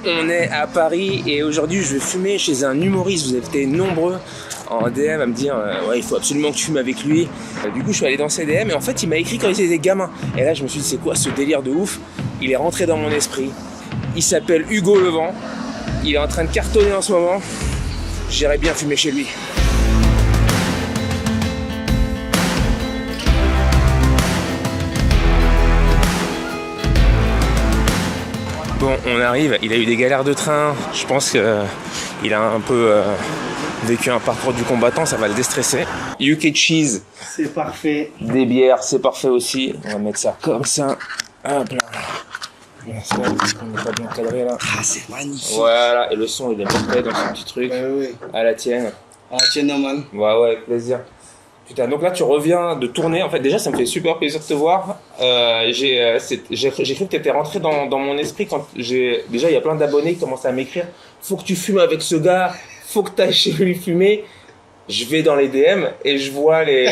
On est à Paris et aujourd'hui je vais fumer chez un humoriste. Vous avez été nombreux en DM à me dire ouais, il faut absolument que tu fumes avec lui. Du coup je suis allé dans ses DM et en fait il m'a écrit quand il était gamin. Et là je me suis dit c'est quoi ce délire de ouf. Il est rentré dans mon esprit. Il s'appelle Hugo Levent. Il est en train de cartonner en ce moment. J'irais bien fumer chez lui. Bon, on arrive, il a eu des galères de train, je pense qu'il a un peu vécu un parcours du combattant, ça va le déstresser. UK Cheese. C'est parfait. Des bières, c'est parfait aussi. On va mettre ça comme ça. Hop là. C'est bon, on n'est pas bien cadré là. Ah, c'est magnifique. Voilà, et le son il est parfait dans son petit truc. Oui. À la tienne. Ah, tiens, Norman. Ouais, avec plaisir. Putain, donc là tu reviens de tourner. En fait, déjà ça me fait super plaisir de te voir. J'ai cru que tu étais rentré dans mon esprit quand déjà il y a plein d'abonnés qui commencent à m'écrire. Faut que tu fumes avec ce gars. Faut que tu ailles chez lui fumer. Je vais dans les DM et je vois les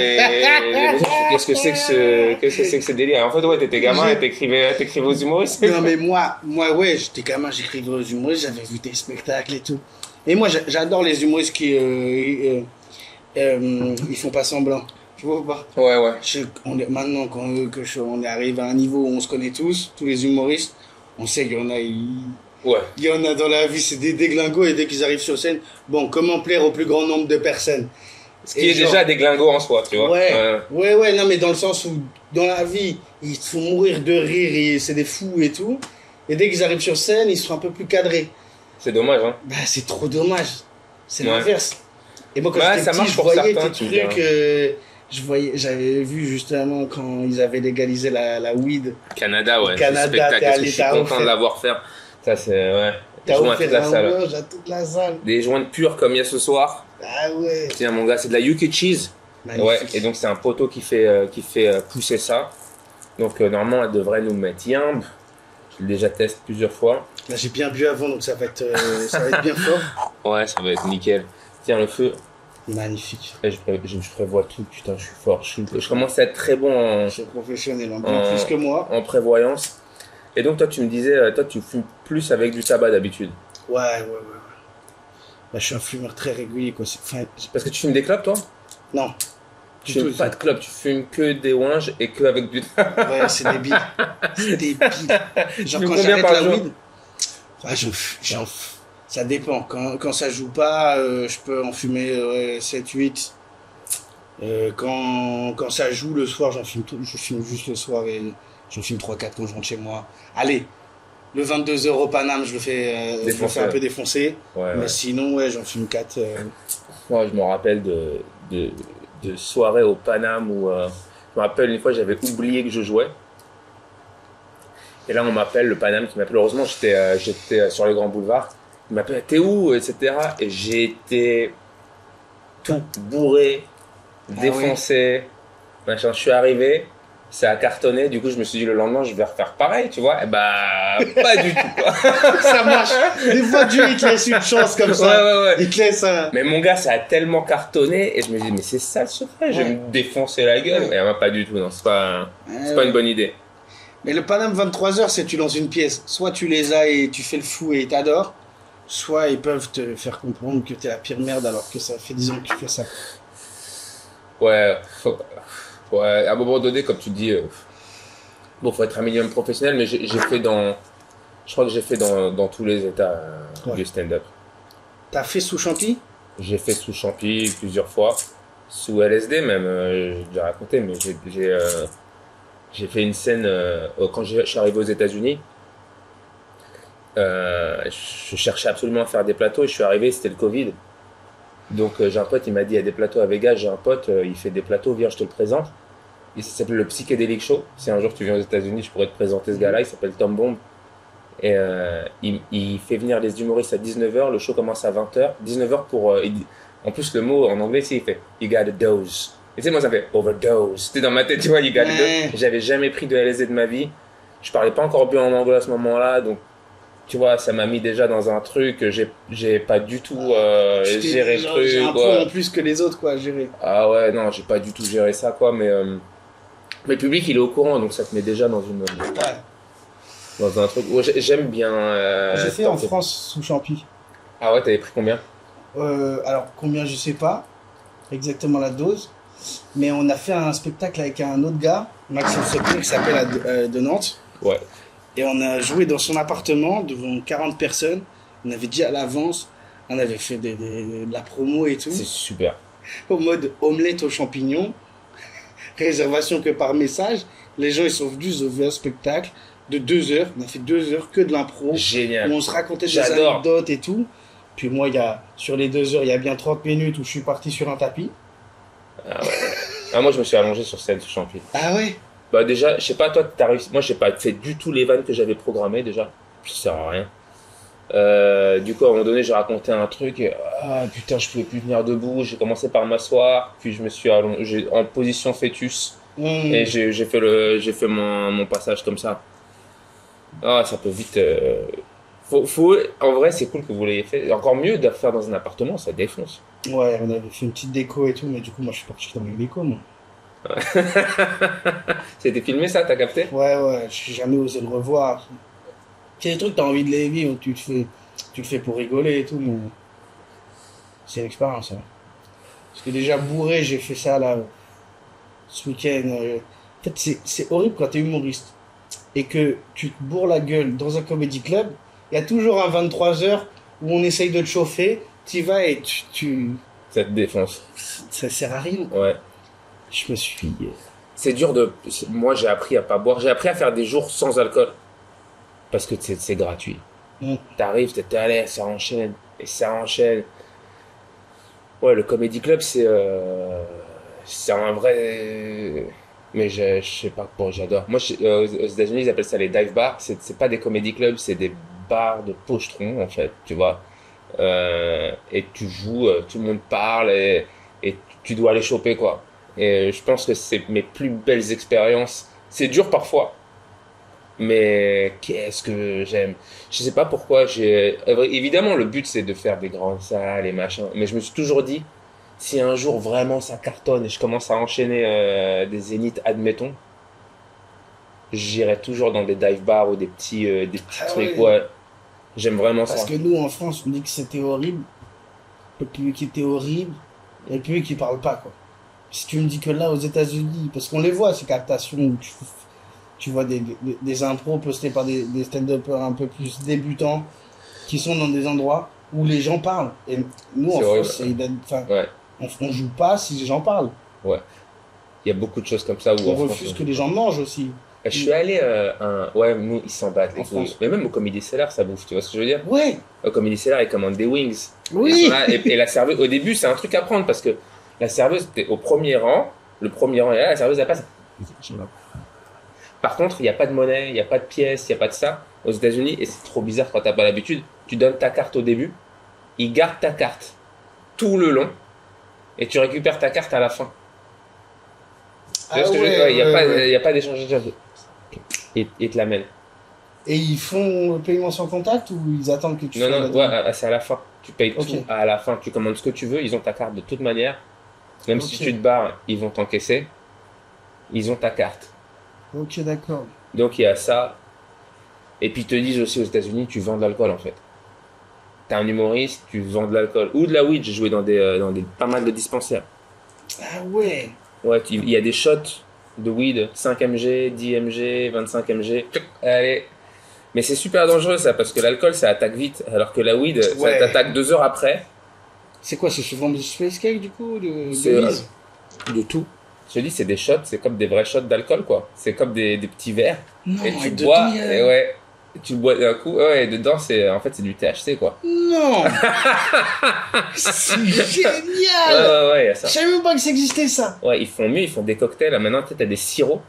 qu'est-ce que c'est que ce délire. En fait, ouais, t'étais gamin et t'écrivais aux humoristes. Non, mais moi, ouais, j'étais gamin, j'écrivais aux humoristes, j'avais vu des spectacles et tout. Et moi, j'adore les humoristes qui ils font pas semblant. Tu vois ou pas? Ouais. Maintenant on est arrivé à un niveau où on se connaît tous les humoristes, on sait qu'il y en a, il y en a dans la vie, c'est des déglingos et dès qu'ils arrivent sur scène, bon, comment plaire au plus grand nombre de personnes? Ce qui est déjà des glingos en soi, tu vois. Ouais, non, mais dans le sens où, dans la vie, ils se font mourir de rire et c'est des fous et tout. Et dès qu'ils arrivent sur scène, ils sont un peu plus cadrés. C'est dommage, hein. Bah, c'est trop dommage. C'est l'inverse. Et moi, quand j'étais petit, je voyais des trucs, j'avais vu justement quand ils avaient légalisé la weed. Canada, ouais. Canada, je suis content de l'avoir fait. Ça, c'est, ouais. T'as offert à toute la salle. Des joints purs comme il y a ce soir. Ah ouais. Tiens, mon gars, c'est de la UK Cheese. Magnifique. Ouais, et donc c'est un poteau qui fait pousser ça. Donc normalement, elle devrait nous mettre yimbe. Je l'ai déjà testé plusieurs fois. Là, j'ai bien bu avant, donc ça va être bien fort. Ouais, ça va être nickel. Tiens, le feu. Magnifique. Et je prévois tout, putain, je suis fort. Je commence à être très bon en... Je suis professionnel, bien plus que moi. En prévoyance. Et donc toi, tu me disais, toi, tu fumes plus avec du tabac d'habitude. Ouais. Bah, je suis un fumeur très régulier, quoi. Parce que tu fumes des clopes, toi? Non. Tu fumes pas de clopes, tu fumes que des ouinges et que avec du... Ouais, c'est débile. C'est débile. Genre, quand j'arrête la weed, ça dépend. Quand ça joue pas, je peux en fumer 7-8. Quand ça joue le soir, je fume juste le soir et j'en fume 3-4 quand je rentre chez moi. Allez, le 22h au Paname, je le fais un peu défoncer. Mais sinon, ouais, j'en fume 4. Moi, je me rappelle de soirées au Paname où je me rappelle une fois j'avais oublié que je jouais et là on m'appelle le Paname qui m'appelle, heureusement j'étais sur les grands boulevards, il m'appelle t'es où, etc. et j'ai été tout bourré, défoncé, machin. Je suis arrivé, ça a cartonné, du coup je me suis dit le lendemain je vais refaire pareil, tu vois. Et bah pas du tout quoi. Ça marche. Des fois Dieu il te laisse une chance comme ça. Ouais. Il te laisse Mais mon gars, ça a tellement cartonné et je me dis mais c'est ça le secret, je vais me défoncer la gueule. Et bah, pas du tout, non, c'est pas une bonne idée. Mais le Paname 23h, c'est tu lances une pièce, soit tu les as et tu fais le fou et ils t'adorent, soit ils peuvent te faire comprendre que t'es la pire merde alors que ça fait 10 ans que tu fais ça. Ouais, à un moment donné, comme tu dis, faut être un minimum professionnel, mais je crois que j'ai fait dans tous les états du stand-up. T'as fait sous champi? J'ai fait sous champi plusieurs fois, sous LSD même, j'ai déjà raconté, mais j'ai fait une scène quand je suis arrivé aux États-Unis. Je cherchais absolument à faire des plateaux et je suis arrivé, c'était le Covid. Donc j'ai un pote, il m'a dit il y a des plateaux à Vegas, j'ai un pote, il fait des plateaux, viens je te le présente. Il s'appelle le Psychedelic Show. Si un jour tu viens aux États-Unis, je pourrais te présenter ce gars-là, il s'appelle Tom Bomb. Et il fait venir les humoristes à 19h, le show commence à 20h. 19h pour... en plus le mot en anglais, il fait you got a dose. Et tu sais, moi ça fait overdose. C'était dans ma tête, tu vois, you got a dose. J'avais jamais pris de LSD de ma vie. Je parlais pas encore bien en anglais à ce moment-là, donc tu vois, ça m'a mis déjà dans un truc, j'ai pas du tout géré le truc. J'ai un point en plus que les autres, quoi, à gérer. Ah ouais, non, j'ai pas du tout géré ça, quoi, mais le public, il est au courant, donc ça te met déjà dans une... Ouais. Dans un truc. Ouais, j'aime bien. J'ai fait en France sous champi. Ah ouais, t'avais pris combien? Alors, combien, je sais pas exactement la dose. Mais on a fait un spectacle avec un autre gars, Maxime Sopin, qui s'appelle de Nantes. Ouais. Et on a joué dans son appartement devant 40 personnes. On avait dit à l'avance, on avait fait de la promo et tout. C'est super. Au mode omelette aux champignons. Réservation que par message. Les gens, ils sont venus, ils ont vu un spectacle de 2 heures. On a fait 2 heures que de l'impro. Génial. Où on se racontait des anecdotes et tout. Puis moi, sur les 2 heures, il y a bien 30 minutes où je suis parti sur un tapis. Ah ouais. Ah, moi, je me suis allongé sur scène sous champi. Ah ouais? Bah déjà, je sais pas, toi, t'as réussi. Moi, j'ai pas fait du tout les vannes que j'avais programmées déjà. Ça sert à rien. Du coup, à un moment donné, j'ai raconté un truc. Ah putain, je pouvais plus tenir debout. J'ai commencé par m'asseoir, puis je me suis allongé en position fœtus. Et j'ai fait mon passage comme ça. Ah, ça peut vite. En vrai, c'est cool que vous l'ayez fait. Encore mieux de le faire dans un appartement, ça défonce. Ouais, on avait fait une petite déco et tout, mais du coup, moi, je suis parti dans les déco, moi. C'était filmé ça, t'as capté? Ouais, je n'ai jamais osé le revoir. C'est des trucs, t'as envie de les vivre, tu le fais pour rigoler et tout, mais c'est une expérience. Hein. Parce que déjà bourré, j'ai fait ça là, ce week-end. En fait, c'est horrible quand t'es humoriste et que tu te bourres la gueule dans un comédie club. Il y a toujours un 23h où on essaye de te chauffer, t'y vas et Ça te défonce. Ça sert à rien. Ouais. Je me suis. C'est dur de. Moi, j'ai appris à pas boire. J'ai appris à faire des jours sans alcool. Parce que c'est gratuit. T'arrives, t'es à l'aise, ça enchaîne. Et ça enchaîne. Ouais, le Comedy Club, c'est un vrai. Mais je sais pas pourquoi j'adore. Moi, aux États-Unis, ils appellent ça les dive bars. C'est pas des comedy clubs, c'est des bars de pochetrons, en fait, tu vois. Et tu joues, tout le monde parle et tu dois aller choper, quoi. Et je pense que c'est mes plus belles expériences. C'est dur parfois, mais qu'est-ce que j'aime. Je sais pas pourquoi évidemment, le but, c'est de faire des grandes salles et machin. Mais je me suis toujours dit, si un jour vraiment ça cartonne et je commence à enchaîner des zéniths, admettons, j'irai toujours dans des dive bars ou des petits trucs. Ouais, j'aime vraiment ça. Parce que nous, en France, on dit que c'était horrible. Le public qui était horrible. Et le public qui parle pas, quoi. Si tu me dis que là, aux États-Unis, parce qu'on les voit, ces captations où tu vois des impros postés par des stand-uppers un peu plus débutants qui sont dans des endroits où les gens parlent. Et nous, en France, ouais. On joue pas si les gens parlent. Ouais. Il y a beaucoup de choses comme ça où on refuse que les gens mangent aussi. Je suis allé ouais, nous, ils s'en battent les couilles. Mais même au Comedy Cellar, ça bouffe, tu vois ce que je veux dire? Ouais. Au Comedy Cellar, ils commandent des wings. Oui. Et la serveuse, au début, c'est un truc à prendre parce que la serveuse était au premier rang. Le premier rang est là, la serveuse, elle passe. Par contre, il n'y a pas de monnaie, il n'y a pas de pièces, il n'y a pas de ça. Aux États-Unis, et c'est trop bizarre quand t'as pas l'habitude, tu donnes ta carte au début, ils gardent ta carte tout le long, et tu récupères ta carte à la fin. Il n'y a pas d'échange de job. Et te l'amènent. Et ils font le paiement sans contact ou ils attendent que tu Non, ouais, c'est à la fin. Tu payes tout à la fin. Tu commandes ce que tu veux, ils ont ta carte de toute manière. Même si tu te barres, ils vont t'encaisser. Ils ont ta carte. Ok, d'accord. Donc il y a ça. Et puis ils te disent aussi aux États-Unis, tu vends de l'alcool en fait. T'es un humoriste, tu vends de l'alcool. Ou de la weed, j'ai joué dans pas mal de dispensaires. Ah ouais. Ouais, il y a des shots de weed, 5 mg, 10 mg, 25 mg. Allez. Mais c'est super dangereux ça, parce que l'alcool ça attaque vite, alors que la weed, ça t'attaque 2 heures après. C'est quoi, c'est souvent du space cake du coup de tout. Je te dis, c'est des shots, c'est comme des vrais shots d'alcool quoi. C'est comme des petits verres. Non, et tu bois, et ouais. Tu bois d'un coup, ouais, et dedans en fait c'est du THC quoi. Non. C'est génial. Ouais, y a ça. Je savais même pas que ça existait ça. Ouais, ils font des cocktails. Maintenant, tu as des sirops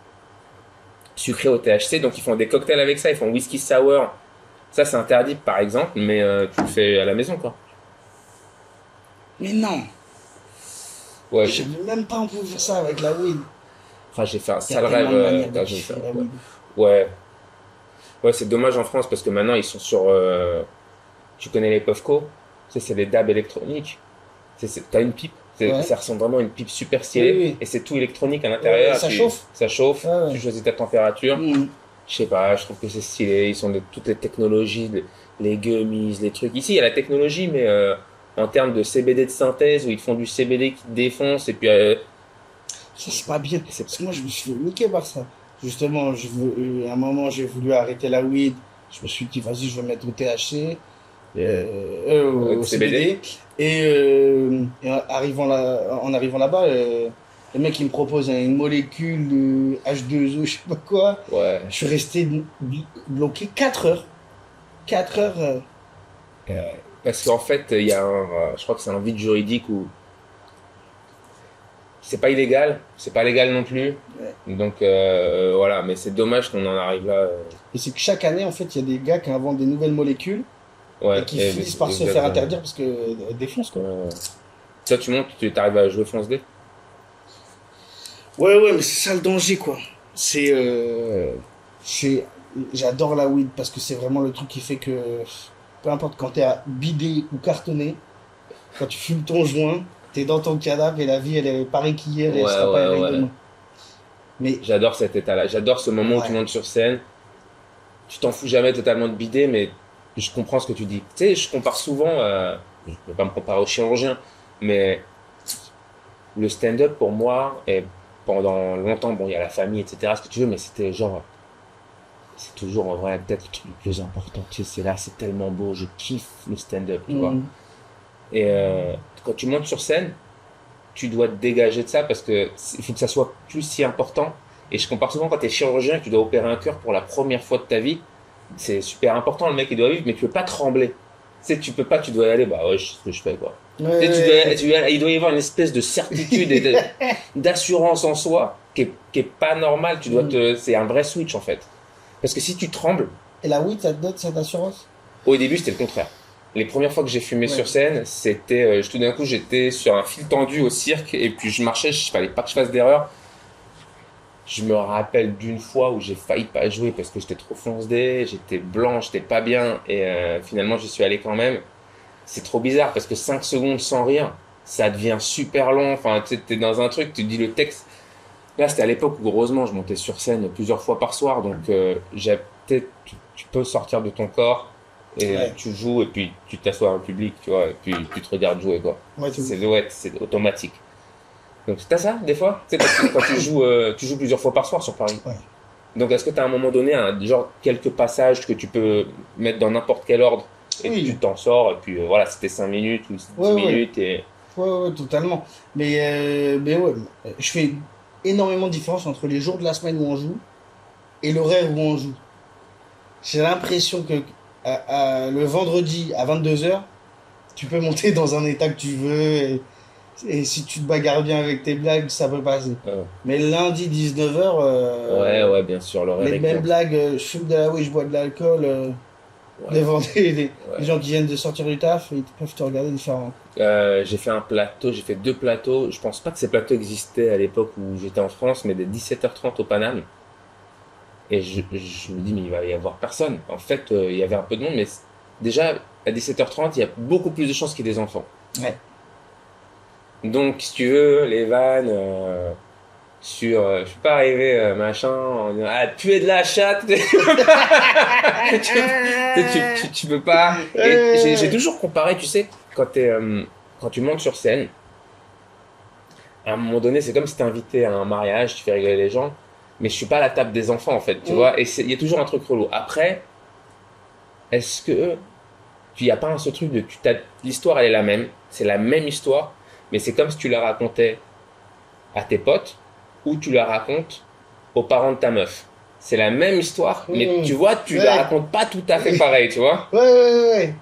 sucrés au THC, donc ils font des cocktails avec ça. Ils font whisky sour. Ça, c'est interdit par exemple, mais tu le fais à la maison quoi. Mais non. Ouais. Je savais même pas on pouvait faire ça avec la weed. Enfin, j'ai fait un sale rêve quand j'ai fait ça. Ouais. Ouais, c'est dommage en France parce que maintenant ils sont sur. Tu connais les Puffco? C'est des dabs électroniques. T'as une pipe. Ça ressemble vraiment à une pipe super stylée. Oui. Et c'est tout électronique à l'intérieur. Ça chauffe. Ça chauffe. Ouais. Tu choisis ta température. Je sais pas, je trouve que c'est stylé. Ils sont de toutes les technologies, les gummies, les trucs. Ici, il y a la technologie, mais en termes de CBD de synthèse, où ils te font du CBD qui te défonce, et puis Ça, c'est pas bien. Parce que moi, je me suis fait niquer par ça. Justement, à un moment, j'ai voulu arrêter la weed. Je me suis dit, vas-y, je vais mettre au THC, au CBD. CBD. Et en arrivant là-bas, le mec, il me propose une molécule H2O, je sais pas quoi. Ouais. Je suis resté bloqué 4 heures. 4 heures. Parce qu'en fait, il y a je crois que c'est un vide juridique où c'est pas illégal, c'est pas légal non plus. Ouais. Donc voilà, mais c'est dommage qu'on en arrive là. Et c'est que chaque année, en fait, il y a des gars qui inventent des nouvelles molécules Ouais, et qui finissent par se faire interdire parce que défonce, quoi. Toi, tu montes, tu arrives à jouer fonce D. Ouais, mais c'est ça le danger, quoi. J'adore la weed parce que c'est vraiment le truc qui fait que, peu importe quand t'es à bider ou cartonné, quand tu fumes ton joint, t'es dans ton cadavre et la vie, elle est pareille qu'hier et elle sera pas pareille demain. Mais j'adore cet état-là. J'adore ce moment où tu montes sur scène. Tu t'en fous jamais totalement de bider, mais je comprends ce que tu dis. Tu sais, je compare souvent, je ne vais pas me comparer au chirurgien, mais le stand-up pour moi, et pendant longtemps, bon, il y a la famille, etc., ce que tu veux, mais c'était genre, c'est toujours en vrai peut-être le truc le plus important. Tu sais, c'est là, c'est tellement beau, je kiffe le stand-up, tu vois. Et quand tu montes sur scène, tu dois te dégager de ça parce que il faut que ça soit plus si important. Et je compare souvent quand tu es chirurgien et que tu dois opérer un cœur pour la première fois de ta vie, c'est super important, le mec il doit vivre, mais tu peux pas trembler. Tu sais, tu peux pas, tu dois y aller, bah ouais, je sais ce que je fais quoi. Il doit y avoir une espèce de certitude et d'assurance en soi qui est pas normale. C'est un vrai switch en fait. Parce que si tu trembles. Et la weed, ça te donne cette assurance? Au début, c'était le contraire. Les premières fois que j'ai fumé sur scène, c'était tout d'un coup j'étais sur un fil tendu au cirque et puis je marchais, il fallait pas que je fasse d'erreur. Je me rappelle d'une fois où j'ai failli pas jouer parce que j'étais trop fonce-dé, j'étais blanc, j'étais pas bien et finalement j'y suis allé quand même. C'est trop bizarre parce que 5 secondes sans rire, ça devient super long. Enfin, tu sais, t'es dans un truc, tu dis le texte. Là, c'était à l'époque où heureusement je montais sur scène plusieurs fois par soir, donc tu peux sortir de ton corps. Et tu joues et puis tu t'assois en public, tu vois, et puis tu te regardes jouer, quoi. C'est automatique. Donc t'as ça, des fois? Tu sais, quand tu joues plusieurs fois par soir sur Paris. Ouais. Donc est-ce que t'as à un moment donné, genre quelques passages que tu peux mettre dans n'importe quel ordre et tu t'en sors, et puis voilà, c'était 5 minutes ou 10 minutes et... Ouais, totalement. Mais ouais, je fais énormément de différence entre les jours de la semaine où on joue et l'horaire où on joue. J'ai l'impression que le vendredi à 22h, tu peux monter dans un état que tu veux et si tu te bagarres bien avec tes blagues, ça peut passer. Mais lundi 19h, ouais, bien sûr, l'horaire les mêmes blagues, je fume de la weed, je bois de l'alcool, les gens qui viennent de sortir du taf, ils peuvent te regarder différemment. J'ai fait 2 plateaux. Je pense pas que ces plateaux existaient à l'époque où j'étais en France, mais des 17h30 au Paname. Et je me dis, mais il va y avoir personne. En fait, il y avait un peu de monde, mais déjà, à 17h30, il y a beaucoup plus de chances qu'il y ait des enfants. Ouais. Donc, si tu veux, les vannes je suis pas arrivé, machin, en disant, ah, tu es de la chatte. tu peux pas. Et j'ai toujours comparé, tu sais, quand tu montes sur scène, à un moment donné, c'est comme si t'es invité à un mariage, tu fais rigoler les gens. Mais je suis pas à la table des enfants en fait, tu vois, et il y a toujours un truc relou. Après, est-ce que il y a pas ce truc de l'histoire elle est la même, c'est la même histoire, mais c'est comme si tu la racontais à tes potes ou tu la racontes aux parents de ta meuf. C'est la même histoire, mais tu vois, tu la racontes pas tout à fait pareil, tu vois. Ouais.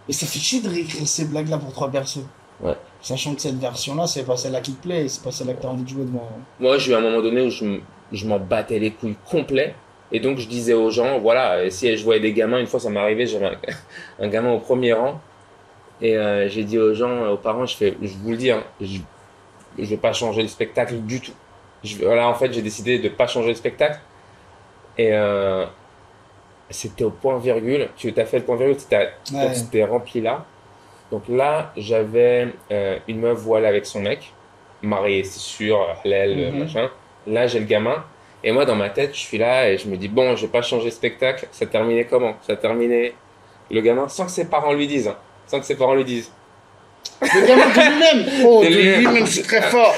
Et ça fait chier de réécrire ces blagues-là pour 3 personnes. Ouais. Sachant que cette version-là, c'est pas celle-là qui te plaît, c'est pas celle-là que t'as envie de jouer devant. Moi, j'ai eu un moment donné où je m'en battais les couilles complet. Et donc, je disais aux gens, voilà, si je voyais des gamins, une fois ça m'est arrivé, j'avais un gamin au premier rang. Et j'ai dit aux gens, aux parents, je vous le dis, hein, je vais pas changer le spectacle du tout. Voilà, en fait, j'ai décidé de pas changer le spectacle. Et c'était au point virgule. Tu t'as fait le point virgule, c'était rempli là. Donc là, j'avais une meuf voilée avec son mec, mariée, c'est sûr, halal, machin. Là, j'ai le gamin. Et moi, dans ma tête, je suis là et je me dis, bon, je vais pas changer de spectacle. Ça terminait comment? Ça terminait le gamin, sans que ses parents lui disent. Hein. Sans que ses parents lui disent. Le gamin de lui-même. Oh, De de lui-même. lui-même, c'est très fort.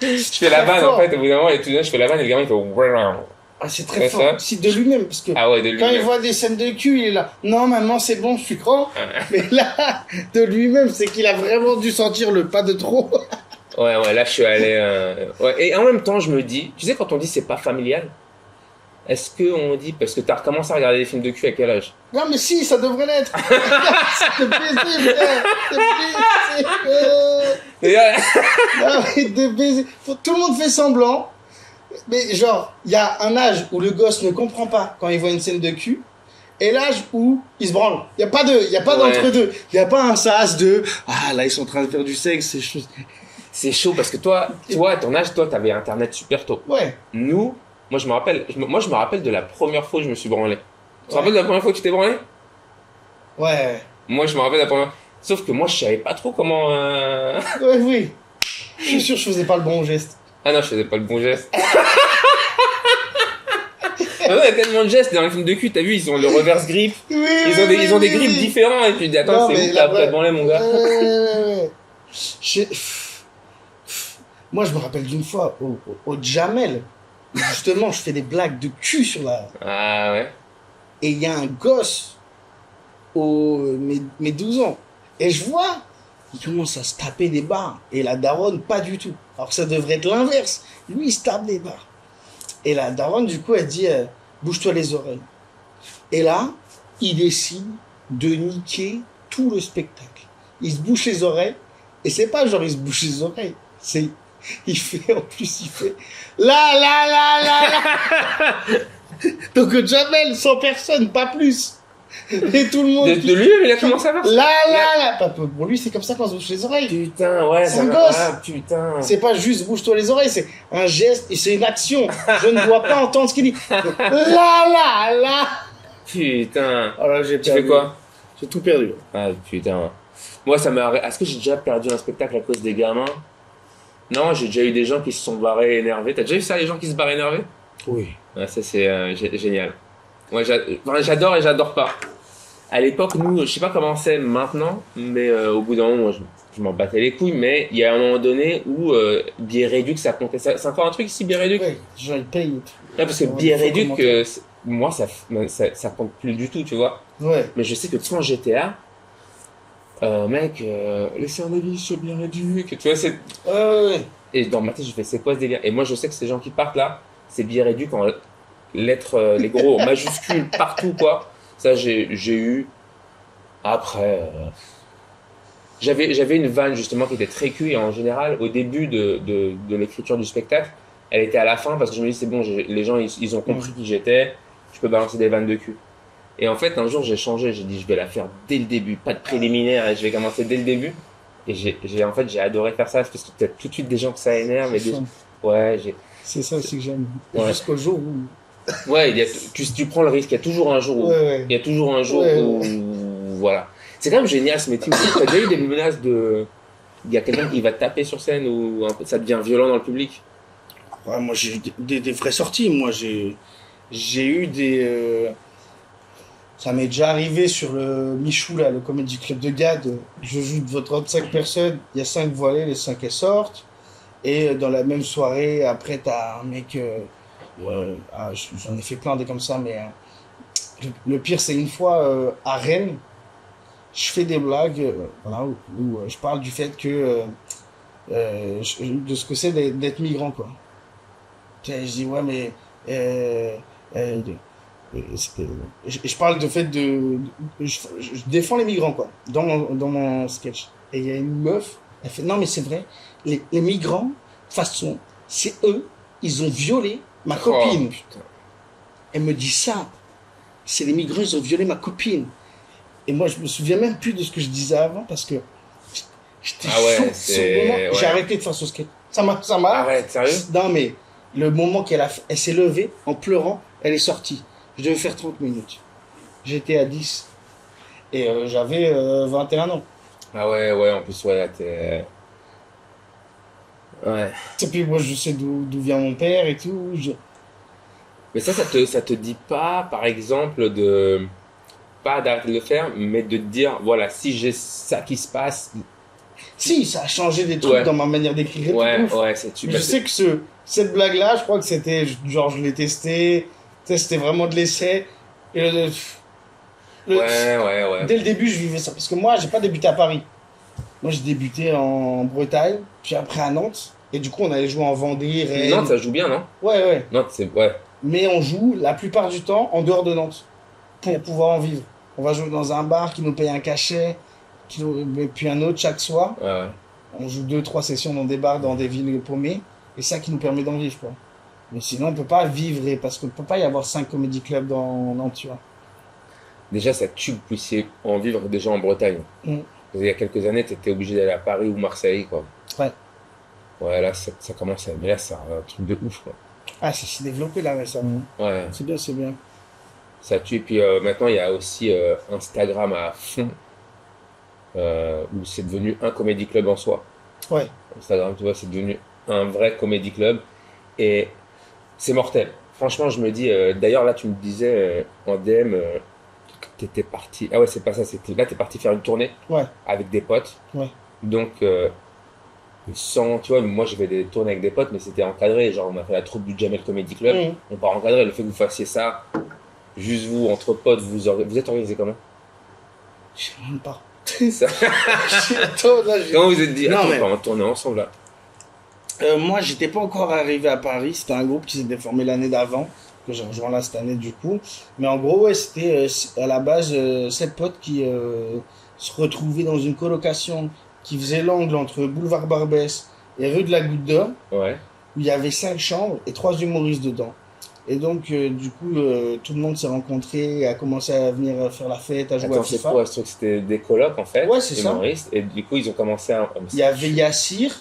Je fais la vanne, en fait, au bout d'un moment, et tout d'un, je fais la vanne et le gamin, il fait. Ah, c'est très Ouais, fort. ça. Si de lui-même, parce que Ah ouais, de quand il lui-même. voit des scènes de cul, il est là. Non, maman, c'est bon, je suis grand. Mais là, de lui-même, c'est qu'il a vraiment dû sentir le pas de trop. Ouais, là, je suis allé. Ouais. Et en même temps, je me dis, tu sais, quand on dit c'est pas familial, est-ce qu'on dit, parce que t'as recommencé à regarder des films de cul à quel âge? Non, mais si, ça devrait l'être. C'est de baiser, frère. De baiser. Non, mais de baiser. Tout le monde fait semblant. Mais genre, il y a un âge où le gosse ne comprend pas quand il voit une scène de cul, et l'âge où il se branle. Il n'y a pas d'entre-deux. Il n'y a pas un sas de « Ah, là, ils sont en train de faire du sexe, c'est chaud. » C'est chaud parce que toi, à ton âge, toi, t'avais Internet super tôt. Ouais. Nous, moi, je me rappelle de la première fois où je me suis branlé. Tu te rappelles de la première fois que tu t'es branlé? Ouais. Moi, je me rappelle de la première. Sauf que moi, je savais pas trop comment. Ouais, oui. Je suis sûr que je faisais pas le bon geste. Ah non, je faisais pas le bon geste. Il y a tellement de gestes dans les films de cul, t'as vu, ils ont le reverse grip. Oui, Ils ont des grips différents et tu te dis, attends, Non, c'est où que t'as appris à te branler, mon gars? Ouais. Moi, je me rappelle d'une fois au Jamel. Justement, je fais des blagues de cul sur la. Ah ouais. Et il y a un gosse, mes 12 ans. Et je vois, il commence à se taper des barres. Et la daronne, pas du tout. Alors que ça devrait être l'inverse. Lui, il se tape des barres. Et la daronne, du coup, elle dit, bouge-toi les oreilles. Et là, il décide de niquer tout le spectacle. Il se bouche les oreilles. Et c'est pas genre il se bouche les oreilles. C'est, il fait, là. Donc Jamel, 100 personnes, pas plus. Et tout le monde. De lui, il a commencé à faire ça. Là. Pour lui, c'est comme ça qu'on se bouche les oreilles. Putain, ouais. C'est un gosse. Ah, putain. C'est pas juste bouge-toi les oreilles, c'est un geste et c'est une action. Je ne dois pas entendre ce qu'il dit. Là. Putain. Alors, j'ai Tu fais quoi? J'ai tout perdu. Ah, putain. Moi, ça m'est arrivé. Est-ce que j'ai déjà perdu un spectacle à cause des gamins? Non, j'ai déjà eu des gens qui se sont barrés énervés. T'as déjà eu ça, les gens qui se barrent énervés? Oui. Ouais, ça, c'est génial. Moi, j'adore et j'adore pas. À l'époque, nous, je sais pas comment c'est maintenant, mais au bout d'un moment, moi, je m'en battais les couilles, mais il y a un moment donné où billet réduit, ça comptait. C'est encore un truc ici, billet réduit? Oui, je le paye. Ouais, parce que billet réduit, moi, ça compte plus du tout, tu vois. Ouais. Mais je sais que quand j'étais là, mec, laissez un avis sur billet réduit, tu vois, c'est. Ouais. Et dans ma tête, je fais, c'est quoi ce délire? Et moi, je sais que ces gens qui partent là, c'est billet réduit quand lettres, les gros en majuscules partout, quoi. Ça, j'ai eu. Après, j'avais une vanne justement qui était très cul et en général, au début de l'écriture du spectacle, elle était à la fin parce que je me dis, c'est bon, les gens, ils ont compris qui j'étais, je peux balancer des vannes de cul. Et en fait, un jour, j'ai changé, j'ai dit, je vais la faire dès le début, pas de préliminaire, je vais commencer dès le début. Et j'ai adoré faire ça parce que t'as tout de suite des gens que ça énerve. C'est ça aussi que j'aime. Ouais. Jusqu'au jour où. Ouais, tu prends le risque, il y a toujours un jour où. Ouais. Il y a toujours un jour où. Voilà. C'est quand même génial ce métier aussi. T'as déjà eu des menaces de. Il y a quelqu'un qui va te taper sur scène ou ça devient violent dans le public? Ouais, moi, j'ai eu des vraies sorties. Moi, j'ai eu des. Ça m'est déjà arrivé sur le Michou, là, le Comedy Club de Gade. Je joue devant 35 personnes, il y a 5 voilées, les 5 elles sortent. Et dans la même soirée, après, t'as un mec. J'en ai fait plein des comme ça, mais le pire, c'est une fois à Rennes, je fais des blagues où je parle du fait que. De ce que c'est d'être migrant, quoi. Je dis, ouais, mais. Je parle du fait de je défends les migrants, quoi, dans mon sketch. Et il y a une meuf, elle fait non mais c'est vrai, les migrants, de toute façon, c'est eux, ils ont violé ma copine. Putain. Elle me dit ça, c'est les migrants, ils ont violé ma copine. Et moi je me souviens même plus de ce que je disais avant parce que j'étais chaud sur le moment. J'ai arrêté de faire ce sketch. Ça m'a. Arrête, sérieux? Non mais le moment elle s'est levée en pleurant, elle est sortie. Je devais faire 30 minutes. J'étais à 10. Et j'avais 21 ans. Ah ouais, en plus, ouais, là, t'es. Ouais. Et puis moi, je sais d'où vient mon père et tout. Mais ça te dit pas, par exemple, pas d'arrêter de le faire, mais de te dire, voilà, si j'ai ça qui se passe. Si, ça a changé des trucs dans ma manière d'écrire. Ouais, je sais que cette blague-là, je crois que c'était, genre, je l'ai testé, c'était vraiment de l'essai. Et ouais. Dès le début, je vivais ça. Parce que moi, j'ai pas débuté à Paris. Moi, j'ai débuté en Bretagne, puis après à Nantes. Et du coup, on allait jouer en Vendée, Rennes. Nantes, ça joue bien, non? Ouais. Nantes, c'est... Ouais. Mais on joue la plupart du temps en dehors de Nantes, pour pouvoir en vivre. On va jouer dans un bar qui nous paye un cachet, et puis un autre chaque soir. Ouais. On joue 2-3 sessions dans des bars, dans des villes paumées. Et ça qui nous permet d'en vivre, quoi. Mais sinon, on peut pas vivre, parce qu'il peut pas y avoir 5 comédie clubs dans Nantes, tu vois. Déjà, ça tue que vous puissiez en vivre déjà en Bretagne. Il y a quelques années, tu étais obligé d'aller à Paris ou Marseille, quoi. Ouais. Ouais, là, ça commence à... Mais là, c'est un truc de ouf, quoi. Ah, ça s'est développé, là, récemment. Ouais. C'est bien. Ça tue. Et puis, maintenant, il y a aussi Instagram à fond, où c'est devenu un comédie club en soi. Ouais. Instagram, tu vois, c'est devenu un vrai comédie club. Et c'est mortel. Franchement, je me dis... d'ailleurs, là, tu me disais en DM... t'étais parti. Ah ouais, c'est pas ça. Là, t'es parti faire une tournée. Ouais. Avec des potes. Ouais. Donc, sans, tu vois, moi je vais des tournées avec des potes, mais c'était encadré. Genre, on a fait la troupe du Jamel Comedy Club. On part encadré. Le fait que vous fassiez ça, juste vous, entre potes, vous êtes organisé comment? Je sais même pas. Ça. Comment vous êtes dit? Attends, on va tourner ensemble là. Moi, j'étais pas encore arrivé à Paris. C'était un groupe qui s'était formé l'année d'avant, que j'ai rejoint là cette année du coup. Mais en gros, ouais, c'était à la base 7 potes qui se retrouvaient dans une colocation qui faisait l'angle entre Boulevard Barbès et rue de la Goutte d'Or, Ouais. où il y avait 5 chambres et 3 humoristes dedans. Et donc, du coup, tout le monde s'est rencontré et a commencé à venir faire la fête, à jouer à FIFA. C'est quoi ce truc? C'était des colocs en fait, ouais, c'est humoristes, ça. Et du coup, ils ont commencé à... Il y avait Yassir,